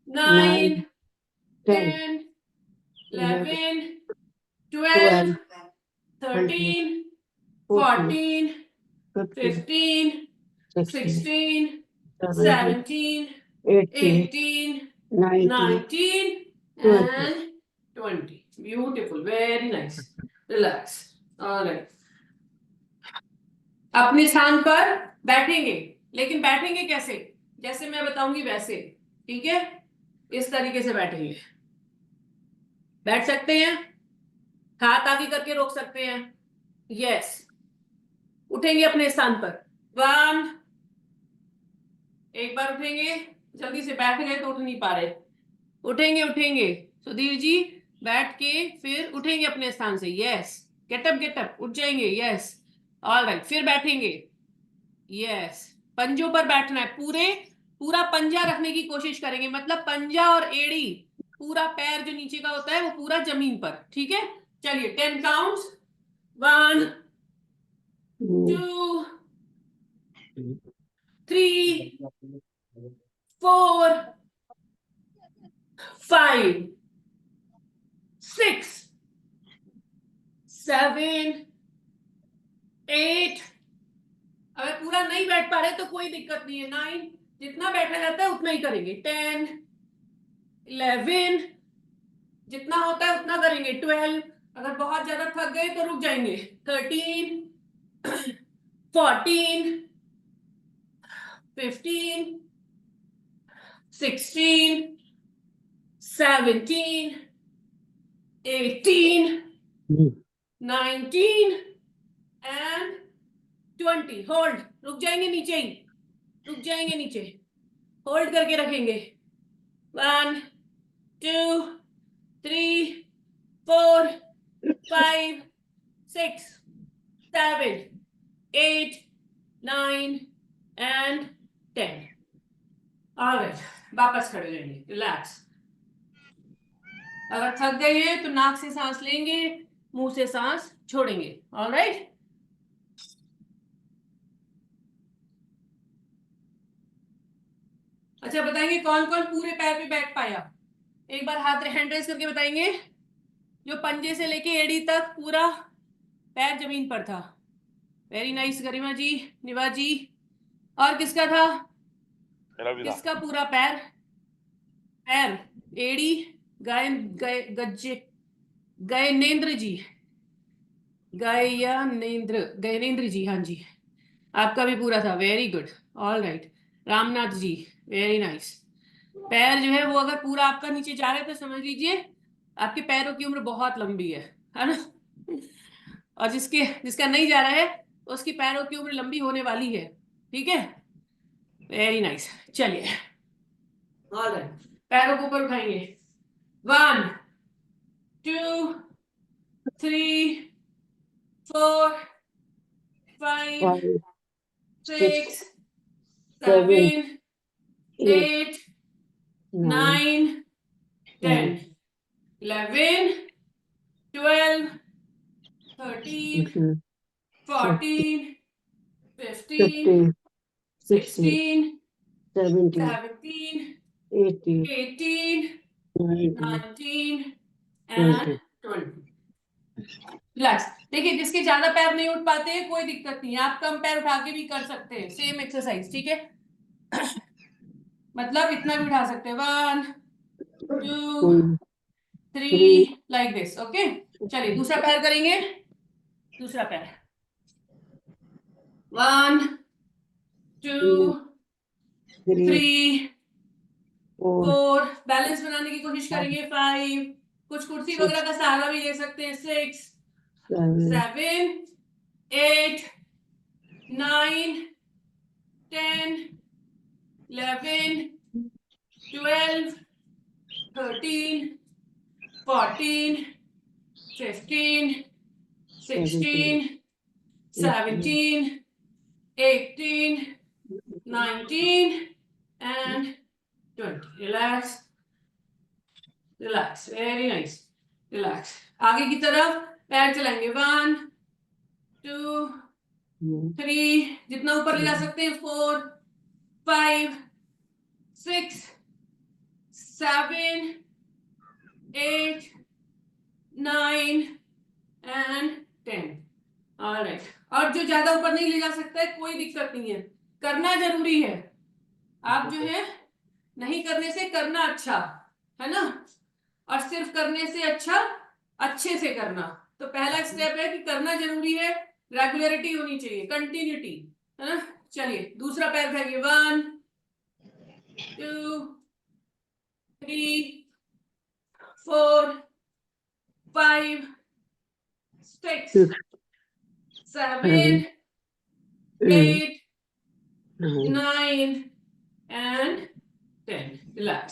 9, 10, 10, 11, 11, 12, 12, 13, 14, 14, 15, 15, 16, 16, 17, 17, 18, 18, 19, 19, 20. and 20. Beautiful. Very nice. Relax. All right. अपने स्थान पर बैठेंगे, लेकिन बैठेंगे कैसे? जैसे मैं बताऊंगी वैसे, ठीक है? इस तरीके से बैठेंगे. बैठ सकते हैं, हाथ आगे करके रोक सकते हैं. यस. उठेंगे अपने स्थान पर. 1, एक बार उठेंगे. जल्दी से बैठ गए तो उठ नहीं पा रहे. उठेंगे उठेंगे. सुधीर जी बैठ के फिर उठेंगे अपने स्थान से. यस. गेट अप उठ जाएंगे. यस. All right. फिर बैठेंगे. यस. पंजों पर बैठना है. पूरा पंजा रखने की कोशिश करेंगे. मतलब पंजा और एड़ी, पूरा पैर जो नीचे का होता है वो पूरा जमीन पर. ठीक है. चलिए 10 काउंट्स. 1, 2, 3, 4, 5, 6, 7, 8. अगर पूरा नहीं बैठ पा रहे तो कोई दिक्कत नहीं है. 9. जितना बैठा जाता है उतना ही करेंगे. 10, 11. जितना होता है उतना करेंगे. 12. अगर बहुत ज्यादा थक गए तो रुक जाएंगे. 13, 14, 15, 16, 17, 18, 19 and 20. होल्ड. रुक जाएंगे नीचे ही. रुक जाएंगे नीचे. होल्ड करके रखेंगे. 1, 2, 3, 4, 5, 6, 7, 8, 9 and 10. ऑलराइट. वापस खड़े रहेंगे. रिलैक्स. अगर थक गए हैं तो नाक से सांस लेंगे, मुंह से सांस छोड़ेंगे. ऑलराइट. अच्छा बताएंगे कौन कौन पूरे पैर पे बैठ पाया? एक बार हाथ हैंड रेस करके बताएंगे. जो पंजे से लेके एड़ी तक पूरा पैर जमीन पर था. Very nice. गरिमा जी, निवा जी. और किसका था? किसका पूरा पैर? पैर एड़ी. गयनेंद्र जी. गयनेंद्र जी. हाँ जी. आपका भी पूरा था. Very good. All right. Ramnath ji. Very nice. पैर जो है वो अगर पूरा आपका नीचे जा रहा है तो समझ लीजिए आपके पैरों की उम्र बहुत लंबी है ना? और जिसका नहीं जा रहा है उसकी पैरों की उम्र लंबी होने वाली है. ठीक है. Very nice. चलिए. ऑलराइट. पैरों को ऊपर उठाएंगे. 1, 2, 3, 4, 5, 6, 7, 8, 9, 10, 11, 12, 13, 14, 15, 16, 17, 18, 19 and 20. रिलैक्स. देखिए जिसके ज्यादा पैर नहीं उठ पाते हैं कोई दिक्कत नहीं है. आप कम पैर उठा के भी कर सकते हैं. Same exercise. ठीक है. मतलब इतना भी उठा सकते हैं. 1, 2, 3 लाइक दिस. ओके. चलिए दूसरा पैर करेंगे. दूसरा पैर. 1, 2, 3, 4. बैलेंस बनाने की कोशिश करेंगे. 5. कुछ कुर्सी वगैरह का सहारा भी ले सकते हैं. 6, 7, 8, 9, 10, 11, 12, 13, 14, 15, 16, 17, 18, 19 and 20. Relax, relax. Very nice. Relax. आगे की तरफ पैर चलाएंगे. 1, 2, 3, जितना ऊपर ले जा सकते हैं. 4, 5, 6, 7, 8, 9 and 10. ऑलराइट. और जो ज्यादा ऊपर नहीं ले जा सकता है कोई दिक्कत नहीं है, करना जरूरी है. आप जो है नहीं करने से करना अच्छा है ना, और सिर्फ करने से अच्छा अच्छे से करना. तो पहला स्टेप है कि करना जरूरी है, रेगुलरिटी होनी चाहिए, कंटिन्यूटी, है ना. चलिए दूसरा पैर उठाइए. 1, 2, 3, 4, 5, 6, 7, 8, 9 and 10. Relax.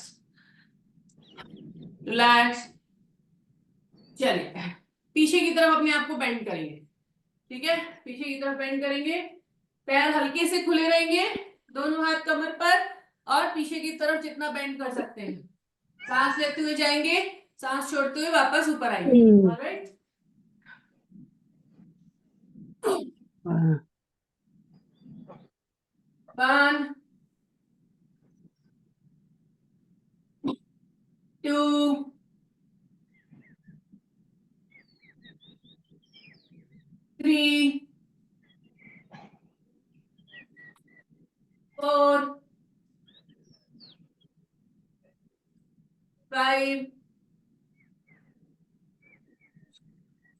Relax. चलिए पीछे की तरफ अपने आप को बेंड करेंगे. ठीक है, पीछे की तरफ बेंड करेंगे. पैर हल्के से खुले रहेंगे, दोनों हाथ कमर पर, और पीछे की तरफ जितना बेंड कर सकते हैं. सांस लेते हुए जाएंगे, सांस छोड़ते हुए वापस ऊपर आएंगे. ऑलराइट. 1, 2, 3, 4, 5,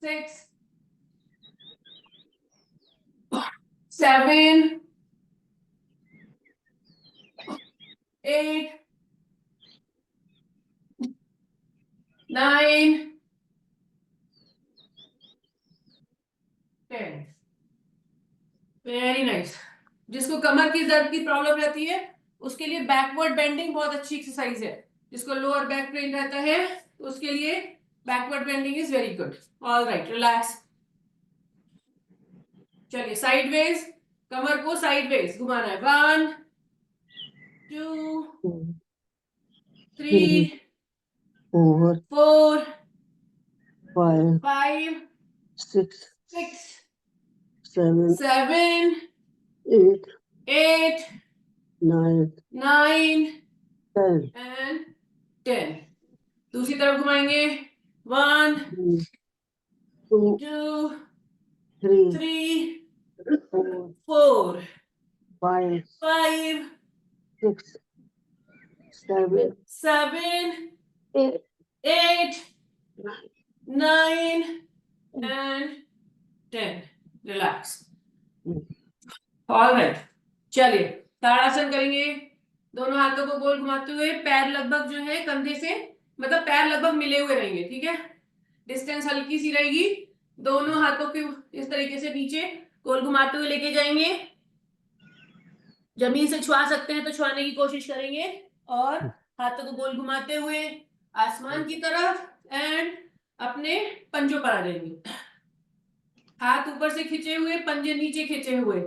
6, 7, 8, 9, 10. Very nice. जिसको कमर की दर्द की प्रॉब्लम रहती है उसके लिए बैकवर्ड बेंडिंग बहुत अच्छी एक्सरसाइज है. जिसको लोअर बैक पेन रहता है उसके लिए backward bending is very good. All right. Relax. चलिए साइडवेज, कमर को साइडवेज घुमाना है. 1, 2, 3, 4, 5, 6, 7, 8, 9 and 10. दूसरी तरफ घुमाएंगे. 1, 2, 3, 4, 5, 7, 8, 9 and 10. Relax. All right. चलिए ताड़ासन करेंगे. दोनों हाथों को गोल घुमाते हुए, पैर लगभग जो है कंधे से, मतलब पैर लगभग मिले हुए रहेंगे. ठीक है, डिस्टेंस हल्की सी रहेगी. दोनों हाथों को इस तरीके से नीचे गोल घुमाते हुए लेके जाएंगे. जमीन से छुआ सकते हैं तो छुआने की कोशिश करेंगे, और हाथों को गोल घुमाते हुए आसमान की तरफ एंड अपने पंजों पर आ जाएंगे. हाथ ऊपर से खींचे हुए, पंजे नीचे खींचे हुए,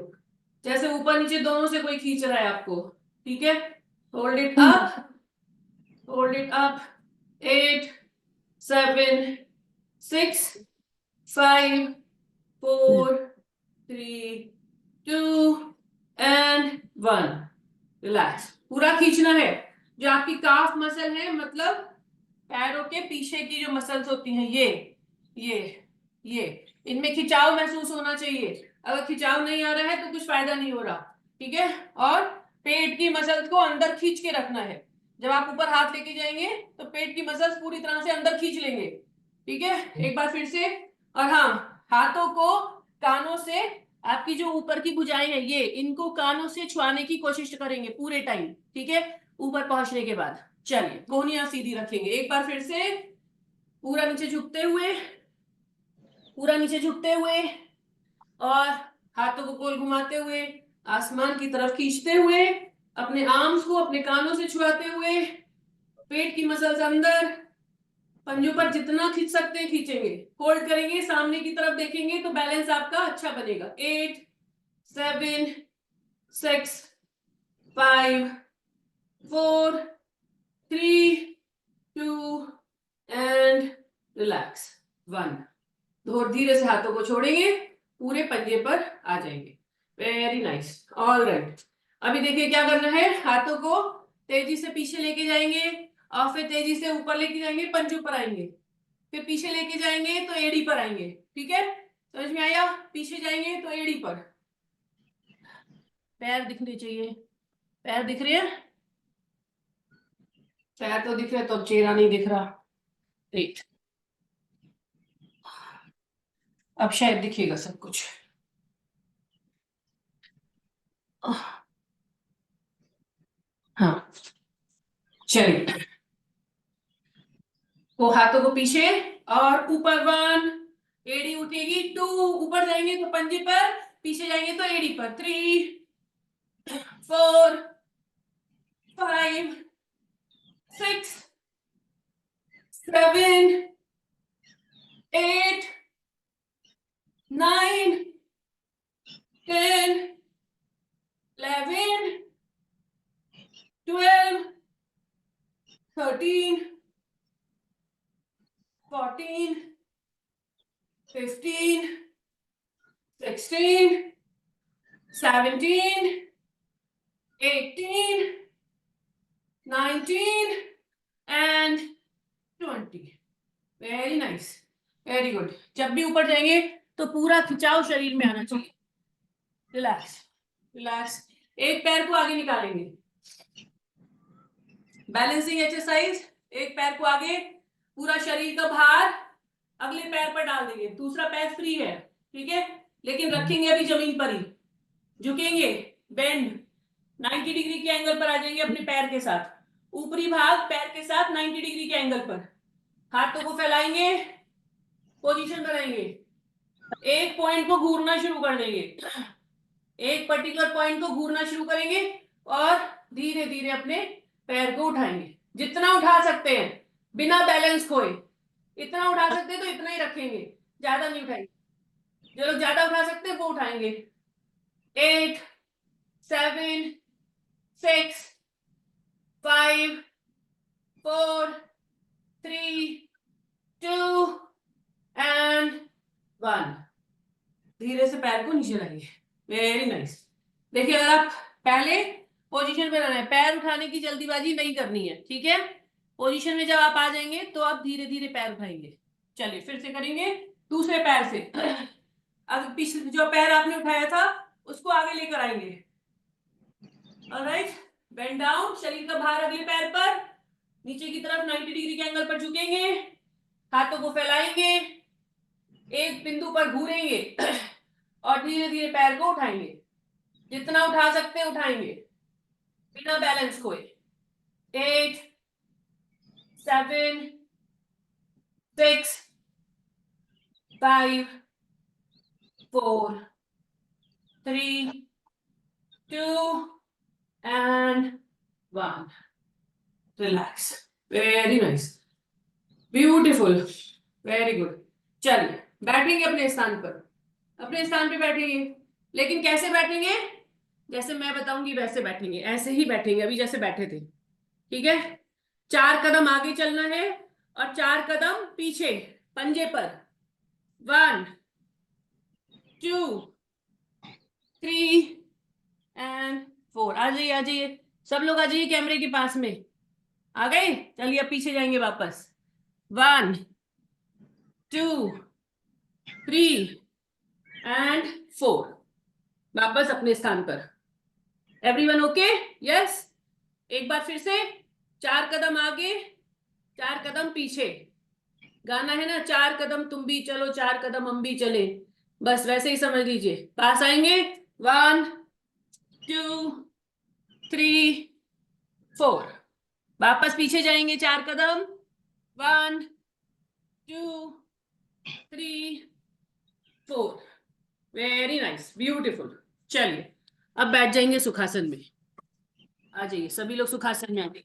जैसे ऊपर नीचे दोनों से कोई खींच रहा है आपको. ठीक है, hold it up, hold it up. 8, 7, 6, 5, 4, 3, 2 and 1. Relax. पूरा खींचना है. जो आपकी काफ मसल है, मतलब पैरों के पीछे की जो मसल्स होती हैं, ये इनमें खिंचाव महसूस होना चाहिए. अगर खिंचाव नहीं आ रहा है तो कुछ फायदा नहीं हो रहा. ठीक है, और पेट की मसल्स को अंदर खींच के रखना है. जब आप ऊपर हाथ लेके जाएंगे तो पेट की मसल्स पूरी तरह से अंदर खींच लेंगे. ठीक है, एक बार फिर से. और हाँ, हाथों को कानों से, आपकी जो ऊपर की भुजाएं हैं ये, इनको कानों से छुआने की कोशिश करेंगे पूरे टाइम. ठीक है, ऊपर पहुंचने के बाद. चलिए कोहनियां सीधी रखेंगे. एक बार फिर से पूरा नीचे झुकते हुए, पूरा नीचे झुकते हुए, और हाथों को गोल घुमाते हुए आसमान की तरफ खींचते हुए, अपने आर्म्स को अपने कानों से छुआते हुए, पेट की मसल्स अंदर, पंजों पर जितना खींच सकते हैं खींचेंगे, होल्ड करेंगे, सामने की तरफ देखेंगे तो बैलेंस आपका अच्छा बनेगा। 8 7 6 5 4 3 2 एंड रिलैक्स 1। और धीरे से हाथों को छोड़ेंगे, पूरे पंजे पर आ जाएंगे। Very nice, all right. अभी देखिए क्या करना है, हाथों को तेजी से पीछे लेके जाएंगे और फिर तेजी से ऊपर लेके जाएंगे, पंजों पर आएंगे, फिर पीछे लेके जाएंगे तो एड़ी पर आएंगे। ठीक है, समझ में आया? पीछे जाएंगे तो एड़ी पर, पैर दिखने चाहिए, पैर दिख रहे हैं? पैर तो दिख रहे, तो अब चेहरा नहीं दिख रहा। राइट, अब शायद दिखेगा सब कुछ। हाँ, चलिए, तो हाथों को पीछे और ऊपर 1, एड़ी उठेगी 2, ऊपर जाएंगे तो पंजे पर, पीछे जाएंगे तो एड़ी पर 3 4 5 6 7 8 9 10 11 12 13 14 15 16 17 18 19 and 20। Very nice, very good. जब भी ऊपर जाएंगे तो पूरा खिंचाव शरीर में आना चाहिए। Relax, relax. एक पैर को आगे निकालेंगे, बैलेंसिंग एक्सरसाइज। एक पैर को आगे, पूरा शरीर का भार अगले पैर पर डाल देंगे, दूसरा पैर फ्री है। ठीक है, लेकिन रखेंगे अभी जमीन पर ही, झुकेंगे, बेंड 90 डिग्री के एंगल पर आ जाएंगे अपने पैर के साथ, ऊपरी भाग पैर के साथ 90 डिग्री के एंगल पर, हाथों को फैलाएंगे, पोजीशन बनाएंगे, एक पॉइंट को घूरना शुरू कर देंगे, एक पर्टिकुलर पॉइंट को घूरना शुरू करेंगे और धीरे धीरे अपने पैर को उठाएंगे, जितना उठा सकते हैं बिना बैलेंस खोए। इतना उठा सकते हैं तो इतना ही रखेंगे, ज्यादा नहीं उठाएंगे। जो लोग ज्यादा उठा सकते हैं वो उठाएंगे। 8 7 6 5 4 3 2 and 1। धीरे से पैर को नीचे लाइए। Very nice. देखिए, अगर आप पहले पोजीशन में रहना है, पैर उठाने की जल्दीबाजी नहीं करनी है। ठीक है, पोजीशन में जब आप आ जाएंगे तो आप धीरे धीरे पैर उठाएंगे। चलिए फिर से करेंगे दूसरे पैर से। अब पिछले जो पैर आपने उठाया था उसको आगे लेकर आएंगे। ऑलराइट, बेंड डाउन, शरीर का भार अगले पैर पर, नीचे की तरफ 90 डिग्री के एंगल पर झुकेंगे, हाथों को फैलाएंगे, एक बिंदु पर घूरेंगे और धीरे धीरे पैर को उठाएंगे, जितना उठा सकते हैं उठाएंगे बिना बैलेंस खोए। 8 7 6 5 4 3 2 and 1। Relax, very nice, beautiful, very good. चलिए बैठेंगे अपने स्थान पर, अपने स्थान पे बैठेंगे, लेकिन कैसे बैठेंगे? जैसे मैं बताऊंगी वैसे बैठेंगे, ऐसे ही बैठेंगे अभी जैसे बैठे थे। ठीक है, 4 कदम आगे चलना है और 4 कदम पीछे पंजे पर। 1 2 3 and 4। आ जाइए, आ जाइए, सब लोग आ जाइए कैमरे के पास में। आ गए? चलिए अब पीछे जाएंगे वापस। 1 2 3 and 4। वापस अपने स्थान पर। Everyone okay? यस। एक बार फिर से, 4 कदम आगे, 4 कदम पीछे। गाना है ना, 4 कदम तुम भी चलो, 4 कदम हम भी चले, बस वैसे ही समझ लीजिए। पास आएंगे, 1 2 3 4। वापस पीछे जाएंगे 4 कदम, 1 2 3 4। Very nice, beautiful. चलिए अब बैठ जाएंगे सुखासन में। आ जाइए सभी लोग सुखासन में, आ जाइए।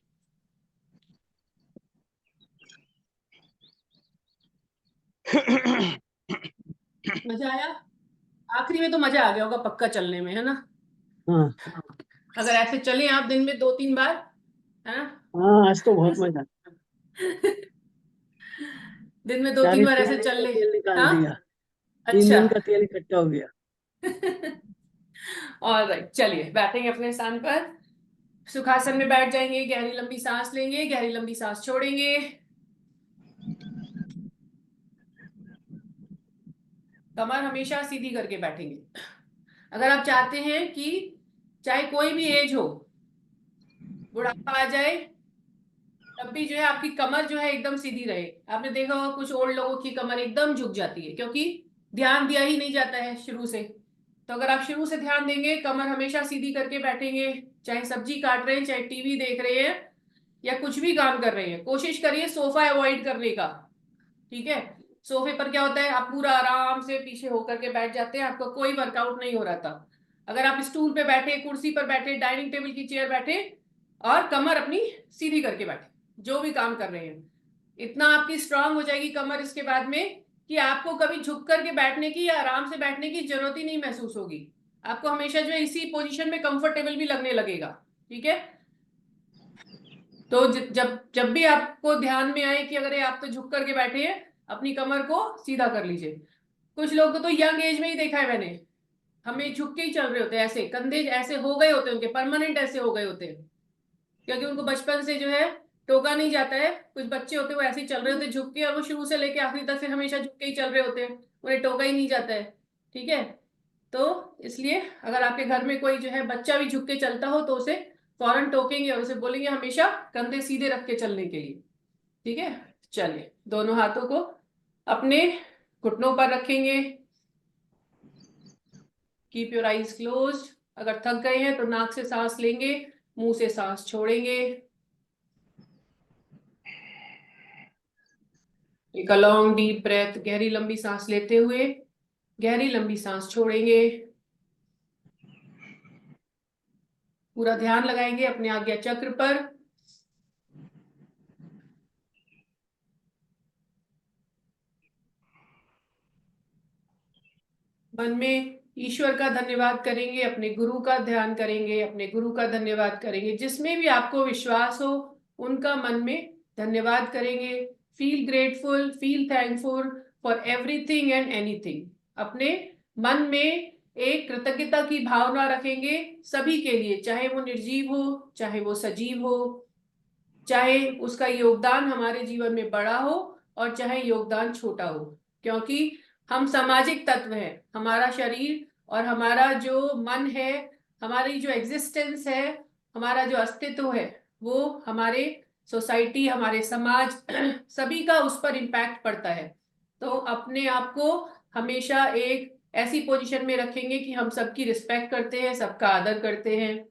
मजा आया? आखिरी में तो मजा आ गया होगा पक्का चलने में, है ना? हाँ अगर ऐसे चले आप दिन में 2-3 बार, है ना? हाँ, आज तो बहुत मजा। दिन में दो सारे तीन बार ऐसे पुराने चल का ले। तेल निकाल हाँ, दिया। 3 दिन अच्छा। का तेल इकट्ठा हो गया। और राइट, चलिए बैठेंगे अपने स्थान पर, सुखासन में बैठ जाएंगे, गहरी लंबी सांस लेंगे, गहरी लंबी सांस छोड़ेंगे। कमर हमेशा सीधी करके बैठेंगे। अगर आप चाहते हैं कि चाहे कोई भी एज हो, बुढ़ापा आ जाए, तब भी जो है आपकी कमर जो है एकदम सीधी रहे। आपने देखा होगा कुछ ओल्ड लोगों की कमर एकदम झुक जाती है, क्योंकि ध्यान दिया ही नहीं जाता है शुरू से। तो अगर आप शुरू से ध्यान देंगे, कमर हमेशा सीधी करके बैठेंगे, चाहे सब्जी काट रहे हैं, चाहे टीवी देख रहे हैं, या कुछ भी काम कर रहे हैं, कोशिश करिए सोफा अवॉइड करने का। ठीक है? सोफे पर क्या होता है, आप पूरा आराम से पीछे होकर के बैठ जाते हैं, आपका कोई वर्कआउट नहीं हो रहा था। अगर आप स्टूल पे बैठे, कुर्सी पर बैठे, डाइनिंग टेबल की चेयर बैठे, और कमर अपनी सीधी करके बैठे, जो भी काम कर रहे हैं, इतना आपकी स्ट्रांग हो जाएगी कमर इसके बाद में कि आपको कभी झुक करके बैठने की या आराम से बैठने की जरूरत ही नहीं महसूस होगी। आपको हमेशा जो है इसी पोजीशन में कंफर्टेबल भी लगने लगेगा। ठीक है? तो जब जब भी आपको ध्यान में आए कि अगर ये आप तो झुक करके बैठे हैं, अपनी कमर को सीधा कर लीजिए। कुछ लोग को तो यंग एज में ही देखा है मैंने, हमें झुक के ही चल रहे होते हैं, ऐसे कंधे ऐसे हो गए होते हैं उनके, परमानेंट ऐसे हो गए होते हैं, क्योंकि उनको बचपन से जो है टोका नहीं जाता है। कुछ बच्चे होते हैं वो ऐसे ही चल रहे होते हैं झुक के, और वो शुरू से लेके आखिरी तक फिर हमेशा झुक के ही चल रहे होते हैं, उन्हें टोका ही नहीं जाता है। ठीक है? तो इसलिए अगर आपके घर में कोई जो है बच्चा भी झुक के चलता हो, तो उसे फौरन टोकेंगे और उसे बोलेंगे हमेशा कंधे सीधे रख के चलने के लिए। ठीक है? चलिए, दोनों हाथों को अपने घुटनों पर रखेंगे। Keep your eyes close. अगर थक गए हैं तो नाक से सांस लेंगे, मुंह से सांस छोड़ेंगे। एक लॉन्ग डीप ब्रेथ, गहरी लंबी सांस लेते हुए गहरी लंबी सांस छोड़ेंगे। पूरा ध्यान लगाएंगे अपने आज्ञा चक्र पर। मन में ईश्वर का धन्यवाद करेंगे, अपने गुरु का ध्यान करेंगे, अपने गुरु का धन्यवाद करेंगे, जिसमें भी आपको विश्वास हो उनका मन में धन्यवाद करेंगे। Feel grateful, feel thankful for everything and anything. अपने मन में एक कृतज्ञता की भावना रखेंगे सभी के लिए, चाहे वो निर्जीव हो, चाहे वो सजीव हो, चाहे उसका योगदान हमारे जीवन में बड़ा हो और चाहे योगदान छोटा हो, क्योंकि हम सामाजिक तत्व हैं। हमारा शरीर और हमारा जो मन है, हमारी जो एग्जिस्टेंस है, हमारा जो अस्तित्व है, वो हमारे सोसाइटी, हमारे समाज सभी का उस पर इम्पैक्ट पड़ता है। तो अपने आप को हमेशा एक ऐसी पोजीशन में रखेंगे कि हम सबकी रिस्पेक्ट करते हैं, सबका आदर करते हैं।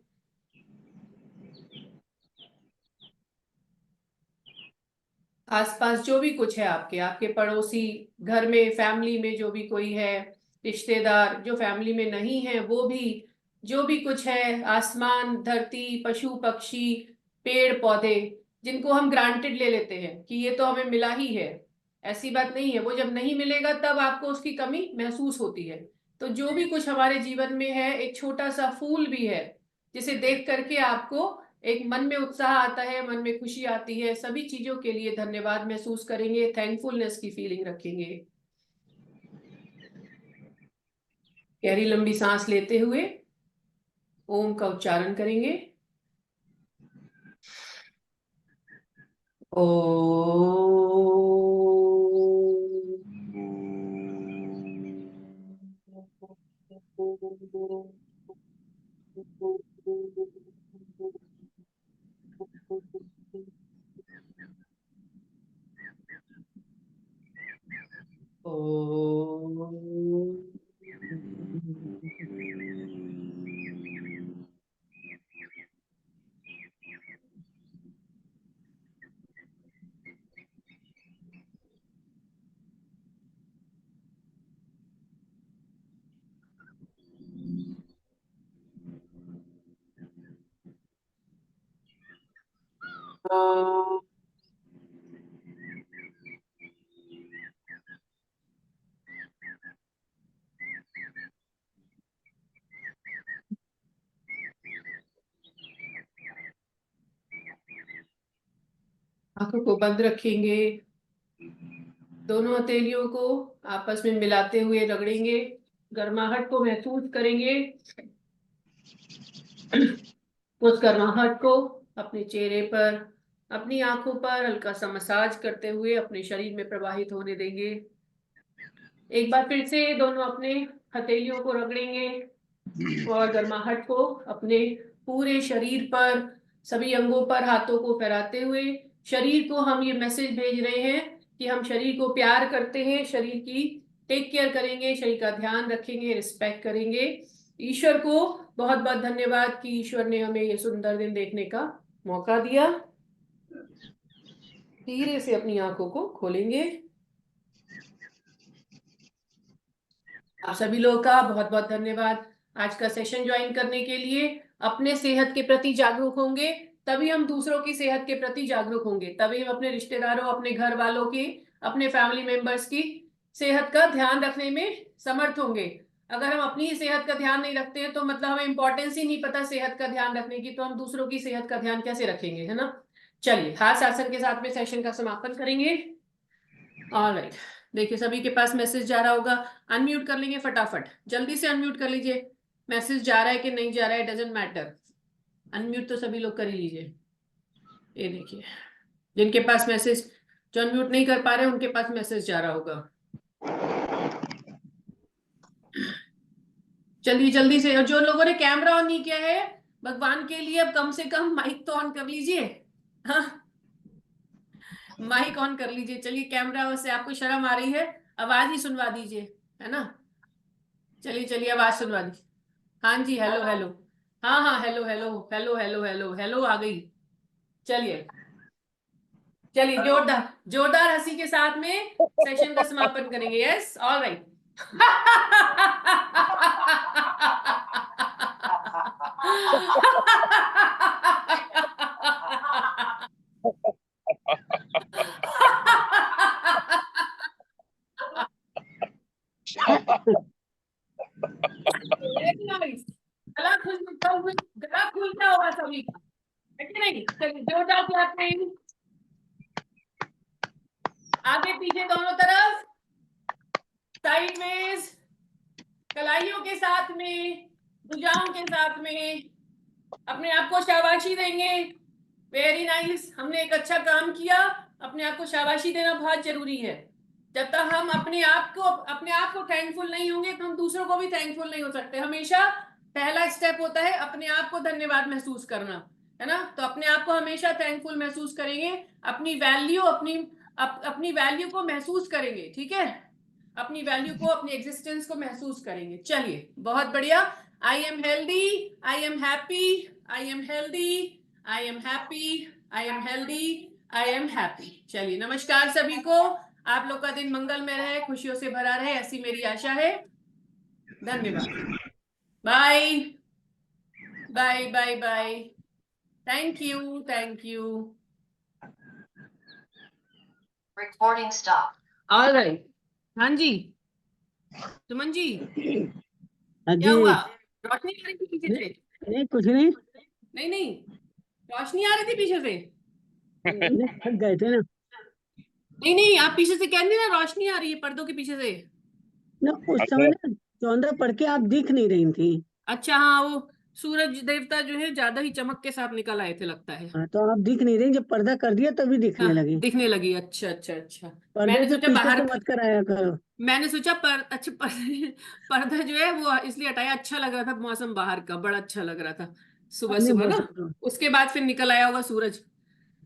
आसपास जो भी कुछ है, आपके आपके पड़ोसी, घर में फैमिली में जो भी कोई है, रिश्तेदार जो फैमिली में नहीं है वो भी, जो भी कुछ है, आसमान, धरती, पशु पक्षी, पेड़ पौधे, जिनको हम ग्रांटेड ले लेते हैं कि ये तो हमें मिला ही है, ऐसी बात नहीं है। वो जब नहीं मिलेगा तब आपको उसकी कमी महसूस होती है। तो जो भी कुछ हमारे जीवन में है, एक छोटा सा फूल भी है जिसे देख करके आपको एक मन में उत्साह आता है, मन में खुशी आती है, सभी चीजों के लिए धन्यवाद महसूस करेंगे, थैंकफुलनेस की फीलिंग रखेंगे। गहरी लंबी सांस लेते हुए ओम का उच्चारण करेंगे। ओ। आंखों को बंद रखेंगे, दोनों हथेलियों को आपस में मिलाते हुए रगड़ेंगे, गर्माहट को महसूस करेंगे। उस गर्माहट को अपने चेहरे पर, अपनी आंखों पर हल्का सा मसाज करते हुए अपने शरीर में प्रवाहित होने देंगे। एक बार फिर से दोनों अपने हथेलियों को रगड़ेंगे और गर्माहट को अपने पूरे शरीर पर, सभी अंगों पर हाथों को फैलाते हुए शरीर को हम ये मैसेज भेज रहे हैं कि हम शरीर को प्यार करते हैं, शरीर की टेक केयर करेंगे, शरीर का ध्यान रखेंगे, रिस्पेक्ट करेंगे। ईश्वर को बहुत बहुत धन्यवाद कि ईश्वर ने हमें ये सुंदर दिन देखने का मौका दिया। धीरे से अपनी आंखों को खोलेंगे। आप सभी लोगों का बहुत बहुत धन्यवाद आज का सेशन ज्वाइन करने के लिए। अपने सेहत के प्रति जागरूक होंगे तभी हम दूसरों की सेहत के प्रति जागरूक होंगे, तभी हम अपने रिश्तेदारों, अपने घर वालों की, अपने फैमिली मेंबर्स की सेहत का ध्यान रखने में समर्थ होंगे। अगर हम अपनी ही सेहत का ध्यान नहीं रखते हैं तो मतलब हमें इंपॉर्टेंस ही नहीं पता सेहत का ध्यान रखने की, तो हम दूसरों की सेहत का ध्यान कैसे रखेंगे, है ना। चलिए हाथ आसन के साथ में सेशन का समापन करेंगे। ऑलराइट, देखिए सभी के पास मैसेज जा रहा होगा, अनम्यूट कर लेंगे फटाफट, जल्दी से अनम्यूट कर लीजिए। मैसेज जा रहा है कि नहीं जा रहा है डजंट मैटर, अनम्यूट तो सभी लोग कर ही लीजिए। ये देखिए जिनके पास मैसेज, जो अनम्यूट नहीं कर पा रहे उनके पास मैसेज जा रहा होगा। चलिए जल्दी से, और जो लोगों ने कैमरा ऑन नहीं किया है भगवान के लिए अब कम से कम माइक तो ऑन कर लीजिए। हाँ, माइक ऑन कर लीजिए। चलिए कैमरा से आपको शर्म आ रही है, आवाज ही सुनवा दीजिए, है ना। चलिए चलिए आवाज सुनवा दीजिए। हाँ जी, हेलो हेलो, हाँ हाँ hello hello hello hello hello hello आ गई। चलिए चलिए जोरदार जोरदार हंसी के साथ में सेशन का समापन करेंगे। Yes, all right. Very nice. गला खुलता होगा सभी का, है कि नहीं। चलिए जोरदार क्लैपिंग, आगे पीछे दोनों तरफ, साइडवेज, कलाइयों के साथ में, भुजाओं के साथ में अपने आप को शाबाशी देंगे। वेरी नाइस, हमने एक अच्छा काम किया। अपने आप को शाबाशी देना बहुत जरूरी है। जब तक हम अपने आप को थैंकफुल नहीं होंगे तो हम दूसरों को भी थैंकफुल नहीं हो सकते। हमेशा पहला स्टेप होता है अपने आप को धन्यवाद महसूस करना, है ना। तो अपने आप को हमेशा थैंकफुल महसूस करेंगे, अपनी वैल्यू को महसूस करेंगे, ठीक है। अपनी वैल्यू को, अपनी एग्जिस्टेंस को महसूस करेंगे। चलिए बहुत बढ़िया। I am healthy, I am happy, I am healthy, I am happy, I am healthy, I am happy. चलिए नमस्कार सभी को, आप लोग का दिन मंगलमय रहे, खुशियों से भरा रहे, ऐसी मेरी आशा है। धन्यवाद। Bye bye bye bye. Thank you, thank you. Recording stopped. All right. हाँ जी सुमन जी, हाँ क्या जी। हुआ, रोशनी आ रही थी पीछे से? नहीं कुछ नहीं, नहीं नहीं, रोशनी आ रही थी पीछे से। थक गए थे ना। नहीं नहीं, आप पीछे से कह रही ना रोशनी आ रही है पर्दों के पीछे से। ना उस समय ना चौंधा पड़ के आप दिख नहीं रही थी। अच्छा हाँ, वो सूरज देवता जो है ज्यादा ही चमक के साथ निकल आए थे लगता है। हाँ, तो आप दिख नहीं रही, जब पर्दा कर दिया तभी दिखने हाँ लगी। दिखने लगी, अच्छा अच्छा अच्छा। पर्दे मैंने से सोचा पीछे बाहर, से मत कराया करो। मैंने सोचा अच्छा पर्दा जो है वो इसलिए हटाया, अच्छा लग रहा था मौसम बाहर का, बड़ा अच्छा लग रहा था सुबह अपने सुबह ना। मौसम को। उसके बाद फिर निकल आया होगा सूरज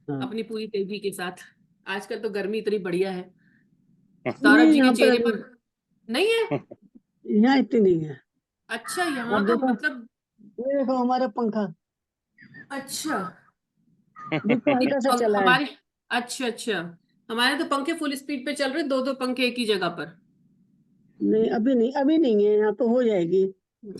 हाँ। अपनी पूरी तेजी के साथ। आजकल तो गर्मी इतनी बढ़िया है, नहीं सौरभ जी के यहाँ पर चेहरे अभी, पर नहीं है। यहाँ इतनी नहीं है। अच्छा आप यहाँ तो देखो, मतलब, ये देखो हमारा पंखा अच्छा देखो नहीं, हल्का सा चला है। हमारे, अच्छा अच्छा, हमारे तो पंखे फुल स्पीड पे चल रहे, दो दो पंखे एक ही जगह पर। नहीं अभी नहीं, अभी नहीं है, यहाँ तो हो जाएगी।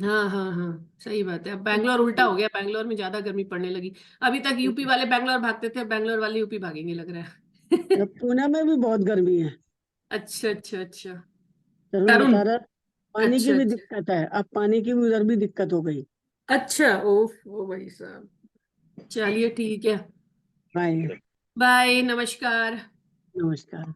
हाँ हाँ हाँ, सही बात है। अब बैंगलोर उल्टा हो गया, बैंगलोर में ज्यादा गर्मी पड़ने लगी। अभी तक यूपी वाले बैंगलोर भागते थे, अब बैंगलोर वाले यूपी भागेंगे लग रहा है। अब पुणे में भी बहुत गर्मी है। अच्छा अच्छा अच्छा। तरुण तरुण, बता रहा, पानी की अच्छा भी अच्छा दिक्कत है, अब पानी की भी उधर भी दिक्कत हो गई। अच्छा, ओह ओ भाई साहब, चलिए ठीक है। बाय। बाय, नमस्कार। नमस्कार।